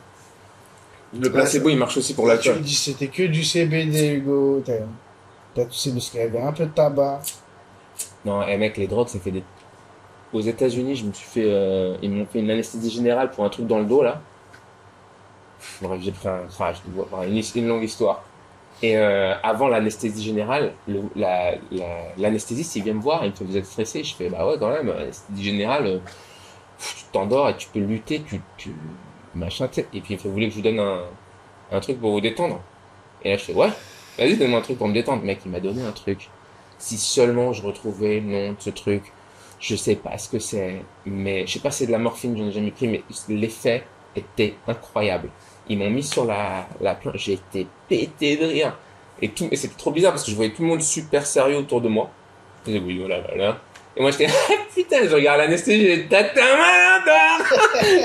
le placebo, il marche aussi pour Tu l'alcool. me dis c'était que du CBD, Hugo. T'as toussé parce qu'il y avait un peu de tabac. Non, mec, les drogues, ça fait des. Aux États-Unis, je me suis fait. Ils m'ont fait une anesthésie générale pour un truc dans le dos, là. Bref, j'ai pris un crash, une longue histoire. Et avant l'anesthésie générale, l'anesthésiste, il vient me voir, il me fait, vous êtes stressé? Je fais, bah ouais, quand même, anesthésie générale, tu t'endors et tu peux lutter, machin, tu sais. Et puis il fait, vous voulez que je vous donne un truc pour vous détendre? Et là, je fais, ouais, vas-y, donne-moi un truc pour me détendre. Mec, il m'a donné un truc. Si seulement je retrouvais le nom de ce truc, je sais pas ce que c'est, mais je sais pas si c'est de la morphine, j'en ai jamais pris, mais l'effet était incroyable. Ils m'ont mis sur la planche, j'ai été pété de rire. Et c'était trop bizarre parce que je voyais tout le monde super sérieux autour de moi. Je disais, oui, voilà. Et moi, j'étais, putain, je regarde l'anesthésie, t'as ta main, toi!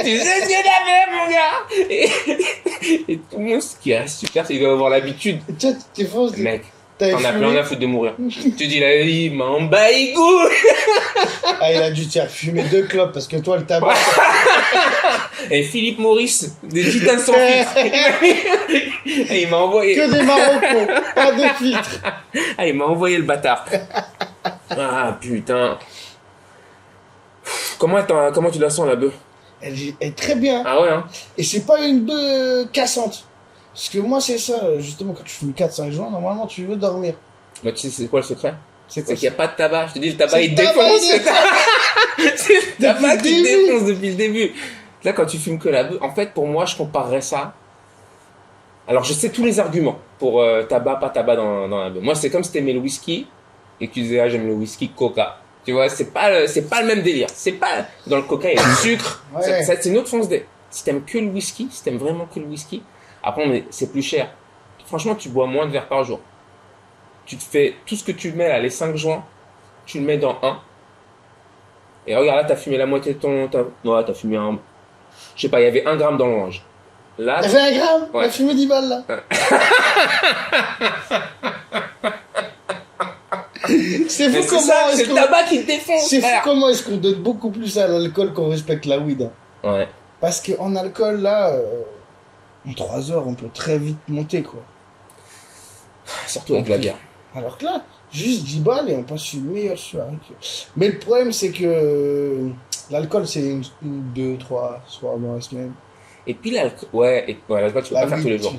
Tu sais ce que t'as fait, mon gars! Et tout le monde, ce qui est super, c'est qu'il doit avoir l'habitude. Toi, t'es fausse. Mec, t'en as plein à foutre de mourir. Tu dis, là, il m'en bat les couilles! Ah, il a dû te faire fumer 2 clopes parce que toi, le tabac. Et Philippe Maurice, des titanes sans filtre. Et il m'a envoyé. Que des Maroccos, pas de filtre. Ah, il m'a envoyé le bâtard. Ah, putain. Comment tu la sens, la bœuf? Elle est très bien. Ah ouais, hein? Et c'est pas une bœuf cassante. Parce que moi, c'est ça, justement, quand tu fumes 4-5 joints, normalement, tu veux dormir. Mais tu sais, c'est quoi le secret? C'est qu'il n'y a pas de tabac. Je te dis, le tabac, il le tabac, défonce. C'est le tabac Depuis qui le début. défonce depuis le début. Là, quand tu fumes que la bœuf, en fait, pour moi, je comparerais ça. Alors, je sais tous les arguments pour tabac, pas tabac dans la bœuf. Moi, c'est comme si t'aimais le whisky et que tu disais, ah, j'aime le whisky Coca. Tu vois, c'est pas le même délire. C'est pas, dans le Coca, il y a du sucre. Ouais. C'est une autre fonce dé. Si t'aimes que le whisky, si t'aimes vraiment que le whisky, après, c'est plus cher. Franchement, tu bois moins de verres par jour. Tu te fais tout ce que tu mets là, les 5 joints, tu le mets dans un. Et regarde, là, t'as fumé la moitié de ton... Ouais, t'as fumé un... Je sais pas, il y avait 1 gramme dans l'orange. Là... T'as fait 1 gramme? Ouais. T'as fumé 10 balles, là. C'est fou comment ça, c'est le tabac qui te défonce. C'est fou comment est-ce qu'on donne beaucoup plus à l'alcool qu'on respecte la weed. Hein. Ouais. Parce qu'en alcool, là, en 3 heures, on peut très vite monter, quoi. Surtout avec la bière. Alors que là, juste 10 balles et on passe une meilleure soirée. Mais le problème, c'est que l'alcool, c'est 2, 3 soirs dans la semaine. Et puis l'alcool... Ouais, l'alcool, tu peux pas faire tous les jours.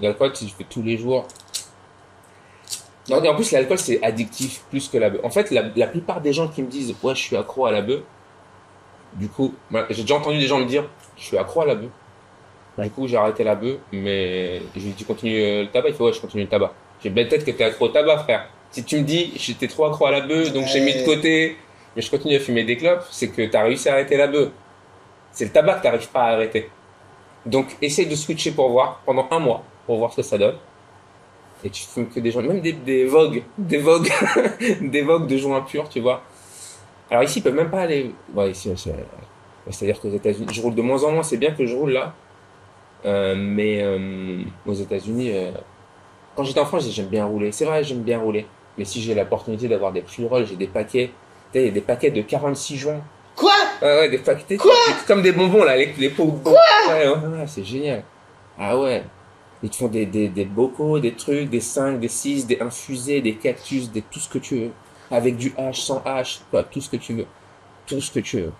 L'alcool, tu fais tous les jours... Non, et en plus, l'alcool, c'est addictif plus que la beuh. En fait, la plupart des gens qui me disent « Ouais, je suis accro à la beuh », du coup, j'ai déjà entendu des gens me dire « Je suis accro à la beuh ». Du coup, j'ai arrêté la beuh, mais je lui dis « Tu continues le tabac ?» Il fait « Ouais, je continue le tabac ». J'ai peut-être que t'es accro au tabac, frère. Si tu me dis « J'étais trop accro à la beuh, donc j'ai mis de côté, mais je continue à fumer des clopes », c'est que t'as réussi à arrêter la beuh. C'est le tabac que t'arrives pas à arrêter. Donc, essaye de switcher pour voir, pendant 1 mois, pour voir ce que ça donne. Et tu fumes que des gens, même des vogues, des vogues de joints purs, tu vois. Alors ici, ils peuvent même pas aller. Ouais, ici, c'est-à-dire qu'aux États-Unis, je roule de moins en moins, c'est bien que je roule là. Mais aux États-Unis, quand j'étais en France, j'aime bien rouler. C'est vrai, j'aime bien rouler. Mais si j'ai l'opportunité d'avoir des pre-rolls, j'ai des paquets. Tu sais, il y a des paquets de 46 joints. Quoi? Ouais, des paquets. Quoi? Comme des bonbons là, les pots. Quoi? Ouais, c'est génial. Ah ouais. Ils te font des bocaux, des trucs, des 5, des 6, des infusés, des cactus, tout ce que tu veux. Avec du H, sans H, quoi, tout ce que tu veux. Tout ce que tu veux.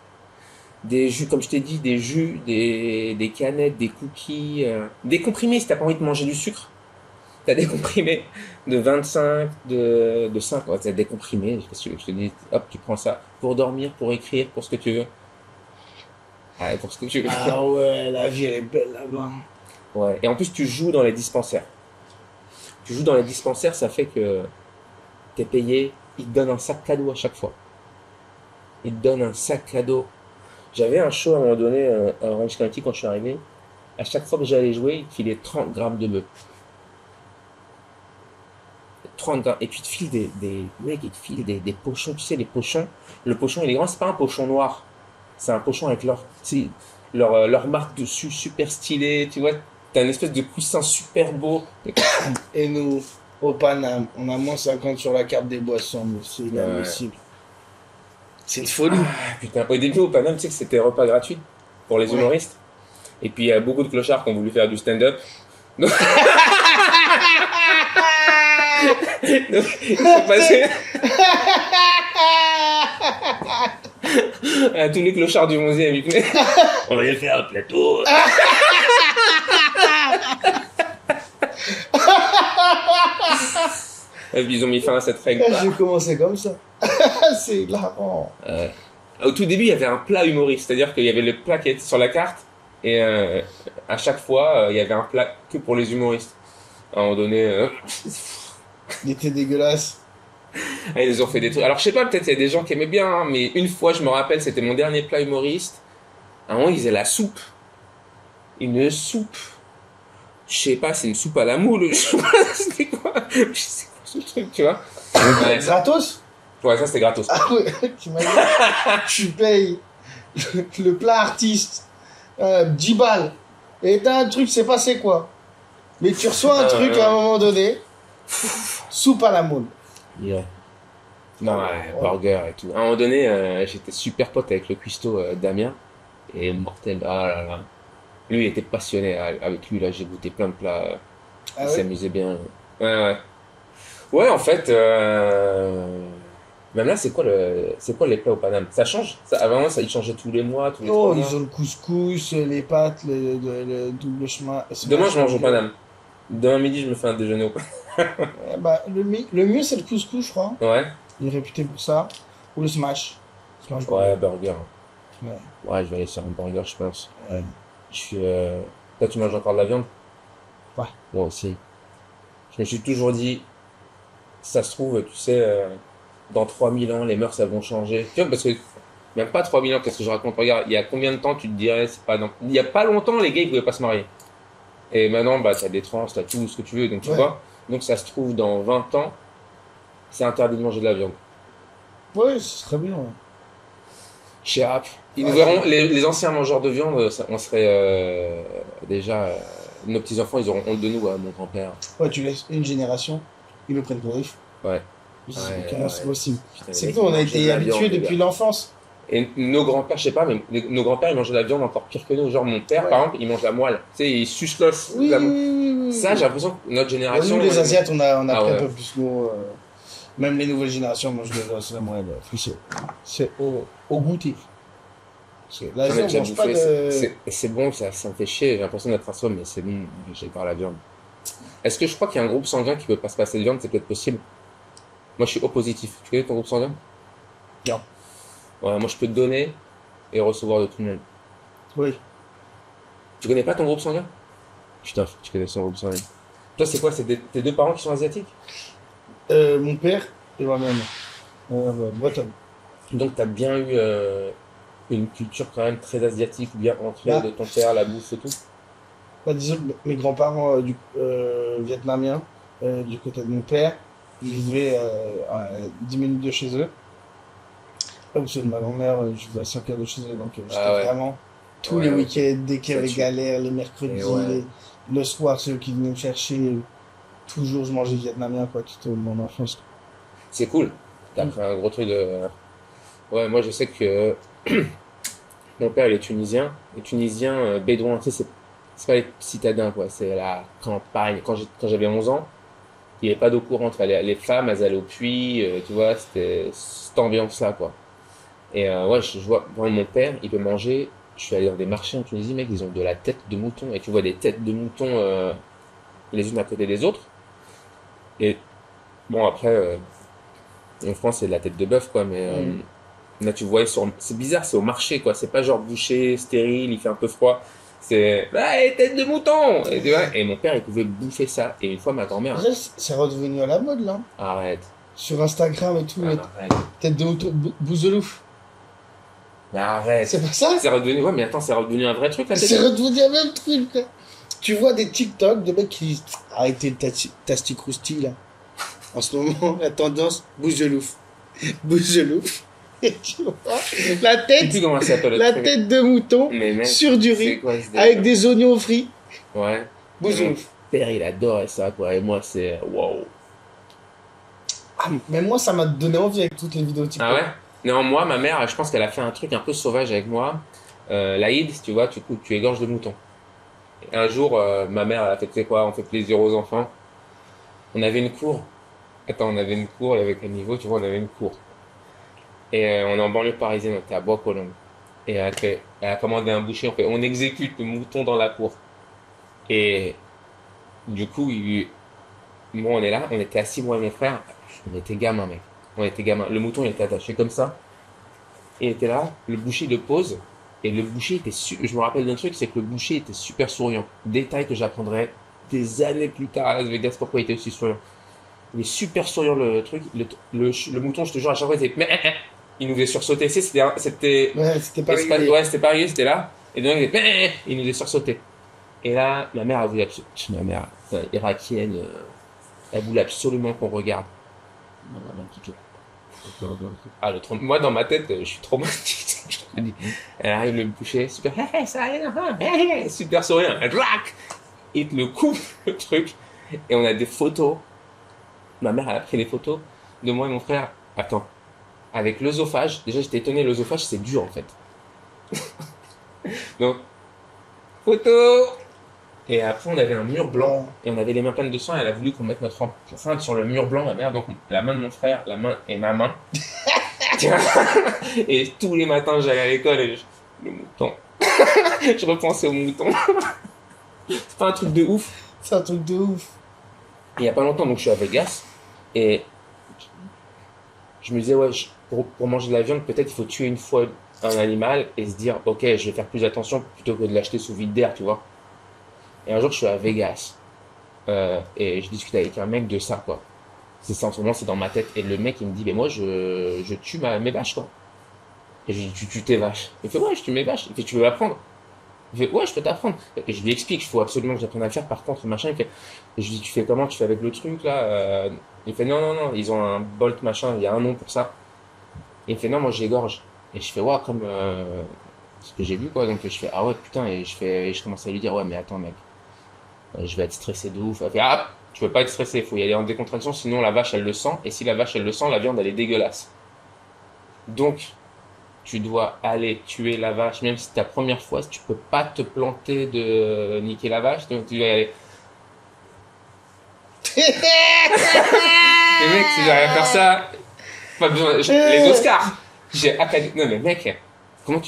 Des jus, comme je t'ai dit, des jus, des canettes, des cookies, des comprimés si t'as pas envie de manger du sucre. T'as des comprimés de 25, de 5, ouais, t'as des comprimés, qu'est-ce que tu veux que je te dis, hop, tu prends ça pour dormir, pour écrire, pour ce que tu veux. Ah, pour ce que tu veux. Ah ouais, la vie elle est belle là-bas. Ouais, et en plus tu joues dans les dispensaires. Tu joues dans les dispensaires, ça fait que t'es payé, ils te donnent un sac cadeau à chaque fois. Ils te donnent un sac cadeau. J'avais un show à un moment donné à Orange County quand je suis arrivé. À chaque fois que j'allais jouer, ils te filaient 30 grammes de bœuf. 30 grammes. Et puis ils te filent des mecs, ils te filent des pochons, tu sais, les pochons. Le pochon, il est grand, c'est pas un pochon noir. C'est un pochon avec leur marque dessus, super stylé, tu vois. T'as une espèce de coussin super beau. Et nous, au Paname, on a moins 50 sur la carte des boissons, mais c'est inadmissible. C'est une folie. Ah, putain, au début, au Paname, tu sais que c'était repas gratuit pour les humoristes. Et puis, il y a beaucoup de clochards qui ont voulu faire du stand-up. Donc, ils sont passés à tous les clochards du 11e. Ils venaient. On va y faire un plateau. Et puis, ils ont mis fin à cette règle. J'ai commencé comme ça. C'est hilarant. Au tout début, il y avait un plat humoriste, c'est-à-dire qu'il y avait le plat qui était sur la carte, et à chaque fois, il y avait un plat que pour les humoristes. À un moment donné, Il était dégueulasse. ils les ont fait des trucs. Alors, je sais pas, peut-être il y a des gens qui aimaient bien, hein, mais une fois, je me rappelle, c'était mon dernier plat humoriste. À un moment, ils faisaient la soupe. Une soupe. Je sais pas, c'est une soupe à la moule. Je sais pas, c'était quoi. Je sais quoi ce truc, tu vois. Ouais, Gratos? Ouais, ça c'était gratos. Ah ouais, tu m'as dit, tu payes le plat artiste 10 balles. Et t'as un truc, c'est passé quoi. Mais tu reçois un truc à un moment donné, soupe à la moule. Yeah. Non, burger et tout. À un moment donné, j'étais super pote avec le cuistot Damien. Et mortel, ah là là. Lui, il était passionné. Avec lui, là, j'ai goûté plein de plats. Il s'amusait bien. Ouais. Ouais, en fait, même là, c'est quoi les plats au Paname? Ça change? Avant, ils changeaient tous les mois, tous les 3 mois. Ils ont le couscous, les pâtes, le double chemin. Demain, je mange au Paname. Demain midi, je me fais un déjeuner au Paname. Bah, le mieux, c'est le couscous, je crois. Ouais. Il est réputé pour ça. Ou le smash. Ouais, burger. Ouais, je vais aller sur un burger, je pense. Ouais. Toi, tu manges encore de la viande? Ouais. Moi aussi. Je me suis toujours dit, ça se trouve, tu sais, dans 3000 ans, les mœurs, elles vont changer. Tu vois, parce que, même pas 3000 ans, qu'est-ce que je raconte? Regarde, il y a combien de temps tu te dirais, il y a pas longtemps, les gars, ils pouvaient pas se marier. Et maintenant, bah, t'as des trans, t'as tout ce que tu veux, donc tu vois. Donc, ça se trouve, dans 20 ans, c'est interdit de manger de la viande. Ouais, ce serait bien. Ouais. Ils nous verront, les anciens mangeurs de viande, on serait déjà. Nos petits-enfants, ils auront honte de nous, mon grand-père. Ouais, tu laisses une génération, ils le prennent pour riche. Ouais. C'est possible. Putain, C'est les que mecs, nous, on a ils mangeaient été de la habitués viande, les depuis gars. l'enfance. Et nos grands-pères, je sais pas, mais nos grands-pères, ils mangeaient de la viande encore pire que nous. Genre, mon père, Ouais. par exemple, il mange la moelle. Tu sais, il suce l'os. Oui, La oui, moelle. oui, oui, Ça, oui. j'ai l'impression que notre Bon, génération. nous, les Asiates, on a Ah pris ouais. un peu plus l'eau. Même les nouvelles générations mangent de l'os, la moelle frissée. C'est au goûter. Parce que J'en ai l'Asie, on déjà mange pas bouffé. de. C'est bon, ça me fait chier. J'ai l'impression d'être un somme, mais c'est bon, j'ai par la viande. Est-ce que je crois qu'il y a un groupe sanguin qui peut pas se passer de viande? C'est peut-être possible. Moi, je suis O positif. Tu connais ton groupe sanguin? Non. Ouais, moi, je peux te donner et recevoir de tout le monde. Oui. Tu connais pas ton groupe sanguin? Putain, faut que tu connais son groupe sanguin. Toi, c'est quoi? C'est tes deux parents qui sont asiatiques? Mon père et moi-même. Breton. Donc, tu as bien eu une culture quand même très asiatique, bien ancrée Bah. de ton père, la bouffe et tout. Bah, disons que mes grands-parents vietnamiens, du côté de mon père, ils vivaient à 10 minutes de chez eux. Là où ceux de ma grand-mère, je vivais à 5 heures de chez eux. Donc j'étais ouais. vraiment tous Ouais, les ok. week-ends, dès qu'il y Ça avait tue. galère, les mercredis, Et ouais. le soir, ceux qui venaient me chercher, toujours je mangeais vietnamien, quoi, tout au long de mon enfance. C'est cool. T'as fait un gros truc de. Ouais, moi, je sais que mon père, il est tunisien. Les Tunisiens bédouins, tu sais, c'est pas les citadins, quoi. C'est la campagne. Quand j'avais 11 ans, il n'y avait pas d'eau courante. Les femmes, elles allaient au puits, tu vois, c'était cette ambiance-là, quoi. Et ouais, je vois, mon père, il peut manger. Je suis allé dans des marchés en Tunisie, mec, ils ont de la tête de mouton. Et tu vois des têtes de mouton les unes à côté des autres. Et bon, après, en France, c'est de la tête de bœuf, quoi. Mais là, tu vois, c'est bizarre, c'est au marché, quoi. C'est pas genre bouché, stérile, il fait un peu froid. C'est, ouais, tête de mouton! Et, tu vois, et mon père, il pouvait bouffer ça. Et une fois, ma grand-mère, Après, c'est redevenu à la mode, là. arrête. Sur Instagram et tout, Ah, les non, arrête. têtes de mouton, bouselouf. Mais arrête. C'est pas ça? C'est redevenu, ouais, mais attends, c'est redevenu un vrai truc, là, C'est redevenu un même truc, quoi. Tu vois des TikTok de mecs qui arrêtez le Tasti Crousti, là. En ce moment, la tendance, bougelouf. Bougelouf. Et tu vois, la Je sais plus tête, comment ça s'appelle. le la truc. tête de mouton Mais mec, sur du c'est riz quoi ce délire? avec des oignons frits. Ouais. Mon Bougelouf. père, il adorait ça, quoi. Et moi, c'est, waouh. Ah, mais moi, ça m'a donné envie avec toutes les vidéos TikTok. Ah ouais? Non, moi, ma mère, je pense qu'elle a fait un truc un peu sauvage avec moi. L'Aïd, tu vois, tu égorges le mouton. Et un jour, ma mère, elle a fait, tu sais quoi, on fait plaisir aux enfants. On avait une cour. Attends, on avait une cour, il y avait quel niveau, tu vois, on avait une cour. Et on est en banlieue parisienne, on était à Bois-Colombes. Et elle a commandé un boucher, on exécute le mouton dans la cour. Et du coup, bon, on est là, on était assis, moi et mon frère. On était gamins, mec. On était gamins. Le mouton, il était attaché comme ça. Et il était là, le boucher le pose. Et le boucher était je me rappelle d'un truc, c'est que le boucher était super souriant. Détail que j'apprendrai des années plus tard à Las Vegas, pourquoi il était aussi souriant. Il est super souriant, le truc. Le mouton, je te jure, à chaque fois, il était... Il nous faisait sursauter. Tu sais, c'était... Ouais, c'était pas réglé. Ouais, c'était pas arrivé, c'était là. Et donc, il était... Il nous faisait sursauter. Et là, ma mère a voulu ma mère, irakienne, elle voulait absolument qu'on regarde. Ah, moi, dans ma tête, je suis traumatisé. Je te dis. Elle arrive le boucher, super, ça allait, super souriant. Il te le coupe, le truc. Et on a des photos. Ma mère, elle a pris des photos de moi et mon frère. Attends. Avec l'œsophage. Déjà, j'étais étonné, l'œsophage, c'est dur, en fait. Donc, photo. Et après, on avait un mur blanc. Et on avait les mains pleines de sang. Et elle a voulu qu'on mette notre empreinte sur le mur blanc, ma mère. Donc, la main de mon frère, la main et ma main. Et tous les matins, j'allais à l'école et le mouton. Je repensais au mouton. C'est pas un truc de ouf. C'est un truc de ouf. Il y a pas longtemps, donc je suis à Vegas. Et je me disais, ouais, pour manger de la viande, peut-être il faut tuer une fois un animal et se dire, ok, je vais faire plus attention plutôt que de l'acheter sous vide d'air, tu vois. Et un jour, je suis à Vegas. Et je discute avec un mec de ça, quoi. C'est ça, en ce moment, c'est dans ma tête. Et le mec, il me dit, mais moi, je tue mes vaches, quoi. Et je lui dis, tu tues tes vaches. Il fait, ouais, je tue mes vaches. Il fait, tu veux m'apprendre? Il fait, ouais, je peux t'apprendre. Et je lui explique, il faut absolument que j'apprenne à le faire. Par contre, machin, il fait, et je lui dis, tu fais comment? Tu fais avec le truc, là? Il fait, non, ils ont un bolt, machin, il y a un nom pour ça. Et il fait, non, moi, j'égorge. Et je fais, ouais, comme ce que j'ai vu, quoi. Donc je fais, ah ouais, putain, et je commence à lui dire, ouais, mais attends, mec, je vais être stressé de ouf. Elle fait, ah, tu peux pas être stressé, il faut y aller en décontraction, sinon la vache, elle le sent. Et si la vache, elle le sent, la viande, elle est dégueulasse. Donc, tu dois aller tuer la vache, même si c'est ta première fois, tu peux pas te planter de niquer la vache, donc tu dois y aller. Et mec, si j'arrive à faire ça, pas besoin, les Oscars. J'ai acadé. Non mais mec, comment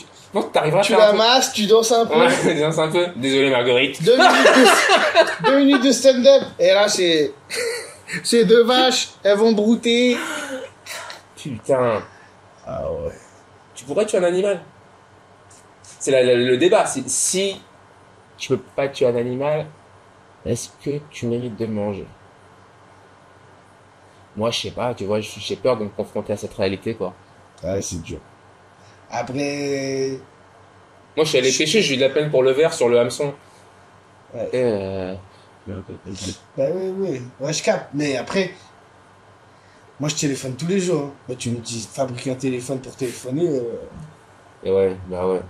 t'arriveras à Tu faire la masses, tu danses un peu. Ouais, danse un peu. Désolé Marguerite. 2 minutes de stand-up. Et là, c'est 2 vaches, elles vont brouter. Putain. Ah ouais. Tu pourrais tuer un animal. C'est le débat. C'est si tu peux pas tuer un animal, est-ce que tu mérites de le manger? Moi, je sais pas, tu vois, j'ai peur de me confronter à cette réalité, quoi. Ouais, c'est dur. Après... Moi, je suis allé pêcher, j'ai eu de la peine pour le verre sur le hameçon. Ouais. Et Bah oui. Ouais, je capte. Mais après... Moi, je téléphone tous les jours. Hein. Bah, tu me dis, fabriquer un téléphone pour téléphoner... Et ouais, bah ouais.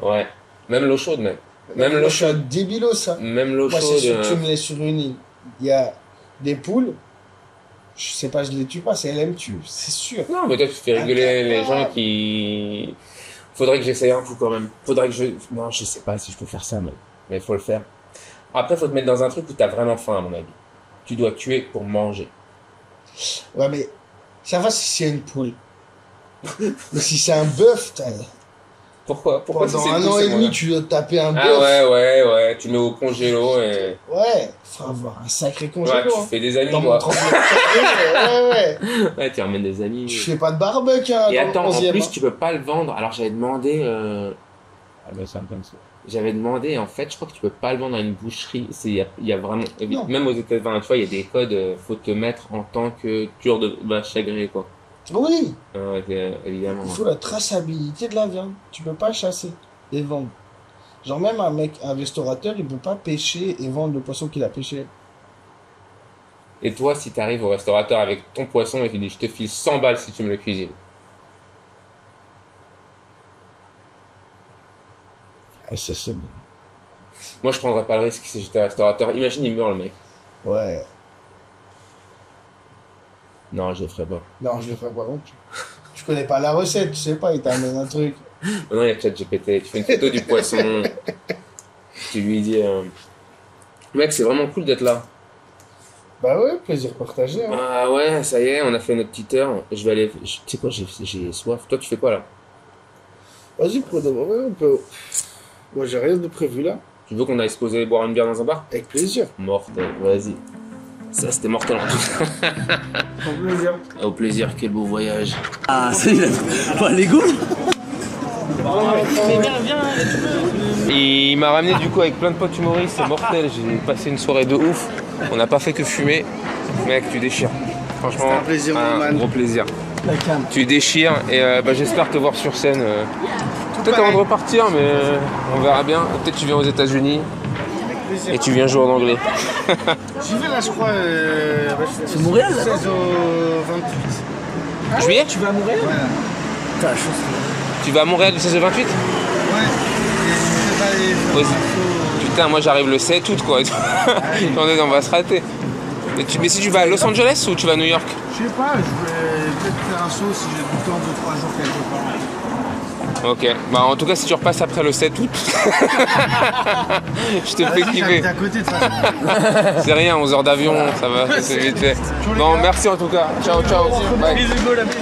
Ouais. Même l'eau chaude, mec. Même l'eau Je suis un chaude. débilos, ça. Même l'eau Moi, chaude. c'est sûr que tu me laisses sur une île. Il y a des poules. Je sais pas, je les tue pas, c'est elle me tue. C'est sûr. Non, mais toi, tu fais rigoler les gens qui... Faudrait que j'essaye un coup quand même. Faudrait que je... Non, je sais pas si je peux faire ça, mais faut le faire. Après, faut te mettre dans un truc où t'as vraiment faim, à mon avis. Tu dois tuer pour manger. Ouais, mais ça va si c'est une poule. Mais si c'est un bœuf, Pourquoi pendant si c'est un tout, an c'est et demi, moi tu dois taper un bœuf. Ah ouais. Tu le mets au congélo et... Ouais, faut avoir un sacré Ouais, congélo. tu hein. fais des amis, Dans mon quoi. 30 ouais. Ouais, tu ramènes des amis. Tu fais pas de barbecue, hein, Et dans attends, le en 11e. plus, hein. tu peux pas le vendre. Alors, j'avais demandé... Ah ben ça me comme ça. J'avais demandé, en fait, je crois que tu peux pas le vendre à une boucherie. Il y a vraiment... Non. Même aux États-Unis, tu vois, il y a des codes, faut te mettre en tant que tueur de vache agréé, quoi. Oui, Évidemment. il faut la traçabilité de la viande. Tu peux pas chasser et vendre. Genre même un restaurateur, il peut pas pêcher et vendre le poisson qu'il a pêché. Et toi, si t'arrives au restaurateur avec ton poisson et tu dis, je te file 100 balles si tu me le cuisines. Ah, ça c'est bon. Moi, je prendrais pas le risque si j'étais restaurateur. Imagine, il meurt, le mec. Ouais. Non, je le ferais pas. Non, je le ferai pas non plus. Tu connais pas la recette, tu sais pas, il t'amène un truc. Maintenant, il y a ChatGPT. Tu fais une photo du poisson. Tu lui dis, mec, c'est vraiment cool d'être là. Bah ouais, plaisir partagé. Hein. Ah ouais, ça y est, on a fait notre petite heure. Je vais aller... Tu sais quoi, j'ai soif. Toi, tu fais quoi, là? Vas-y, pour demain, on peut... Moi, j'ai rien de prévu là. Tu veux qu'on aille se poser boire une bière dans un bar? Avec plaisir. Mortel, vas-y. Ça, c'était mortel en tout cas. Avec plaisir. Au plaisir, quel beau voyage. Ah, c'est pas Lego. Il m'a ramené du coup avec plein de potes humoristes, c'est mortel. J'ai passé une soirée de ouf. On n'a pas fait que fumer. Mec, tu déchires. Franchement, C'était un plaisir, mon man. gros plaisir. La cam. Tu déchires et j'espère te voir sur scène. Peut-être avant de repartir, mais on verra bien. Peut-être tu viens aux États-Unis et tu viens jouer en anglais. J'y vais là, je crois. C'est Montréal, là, 16 au 28. Juillet? Tu vas à Montréal? Ouais. T'as la chance. Tu vas à Montréal du 16 au 28? Ouais. Et je vais pas aller faire Ouais, un show. Putain, moi j'arrive le 7 août quoi. On va se rater. Mais si tu vas à Los Angeles ou tu vas à New York? Je sais pas, je vais peut-être faire un saut si j'ai du temps, 2-3 jours quelque part. Ok, bah en tout cas si tu repasses après le 7 août, je te fais kiffer. J'habite à côté de ça. C'est rien, 11 heures d'avion, ça va, c'est vite fait. Bon, merci en tout cas. Ciao, ciao. Bye. Bisous, la bise.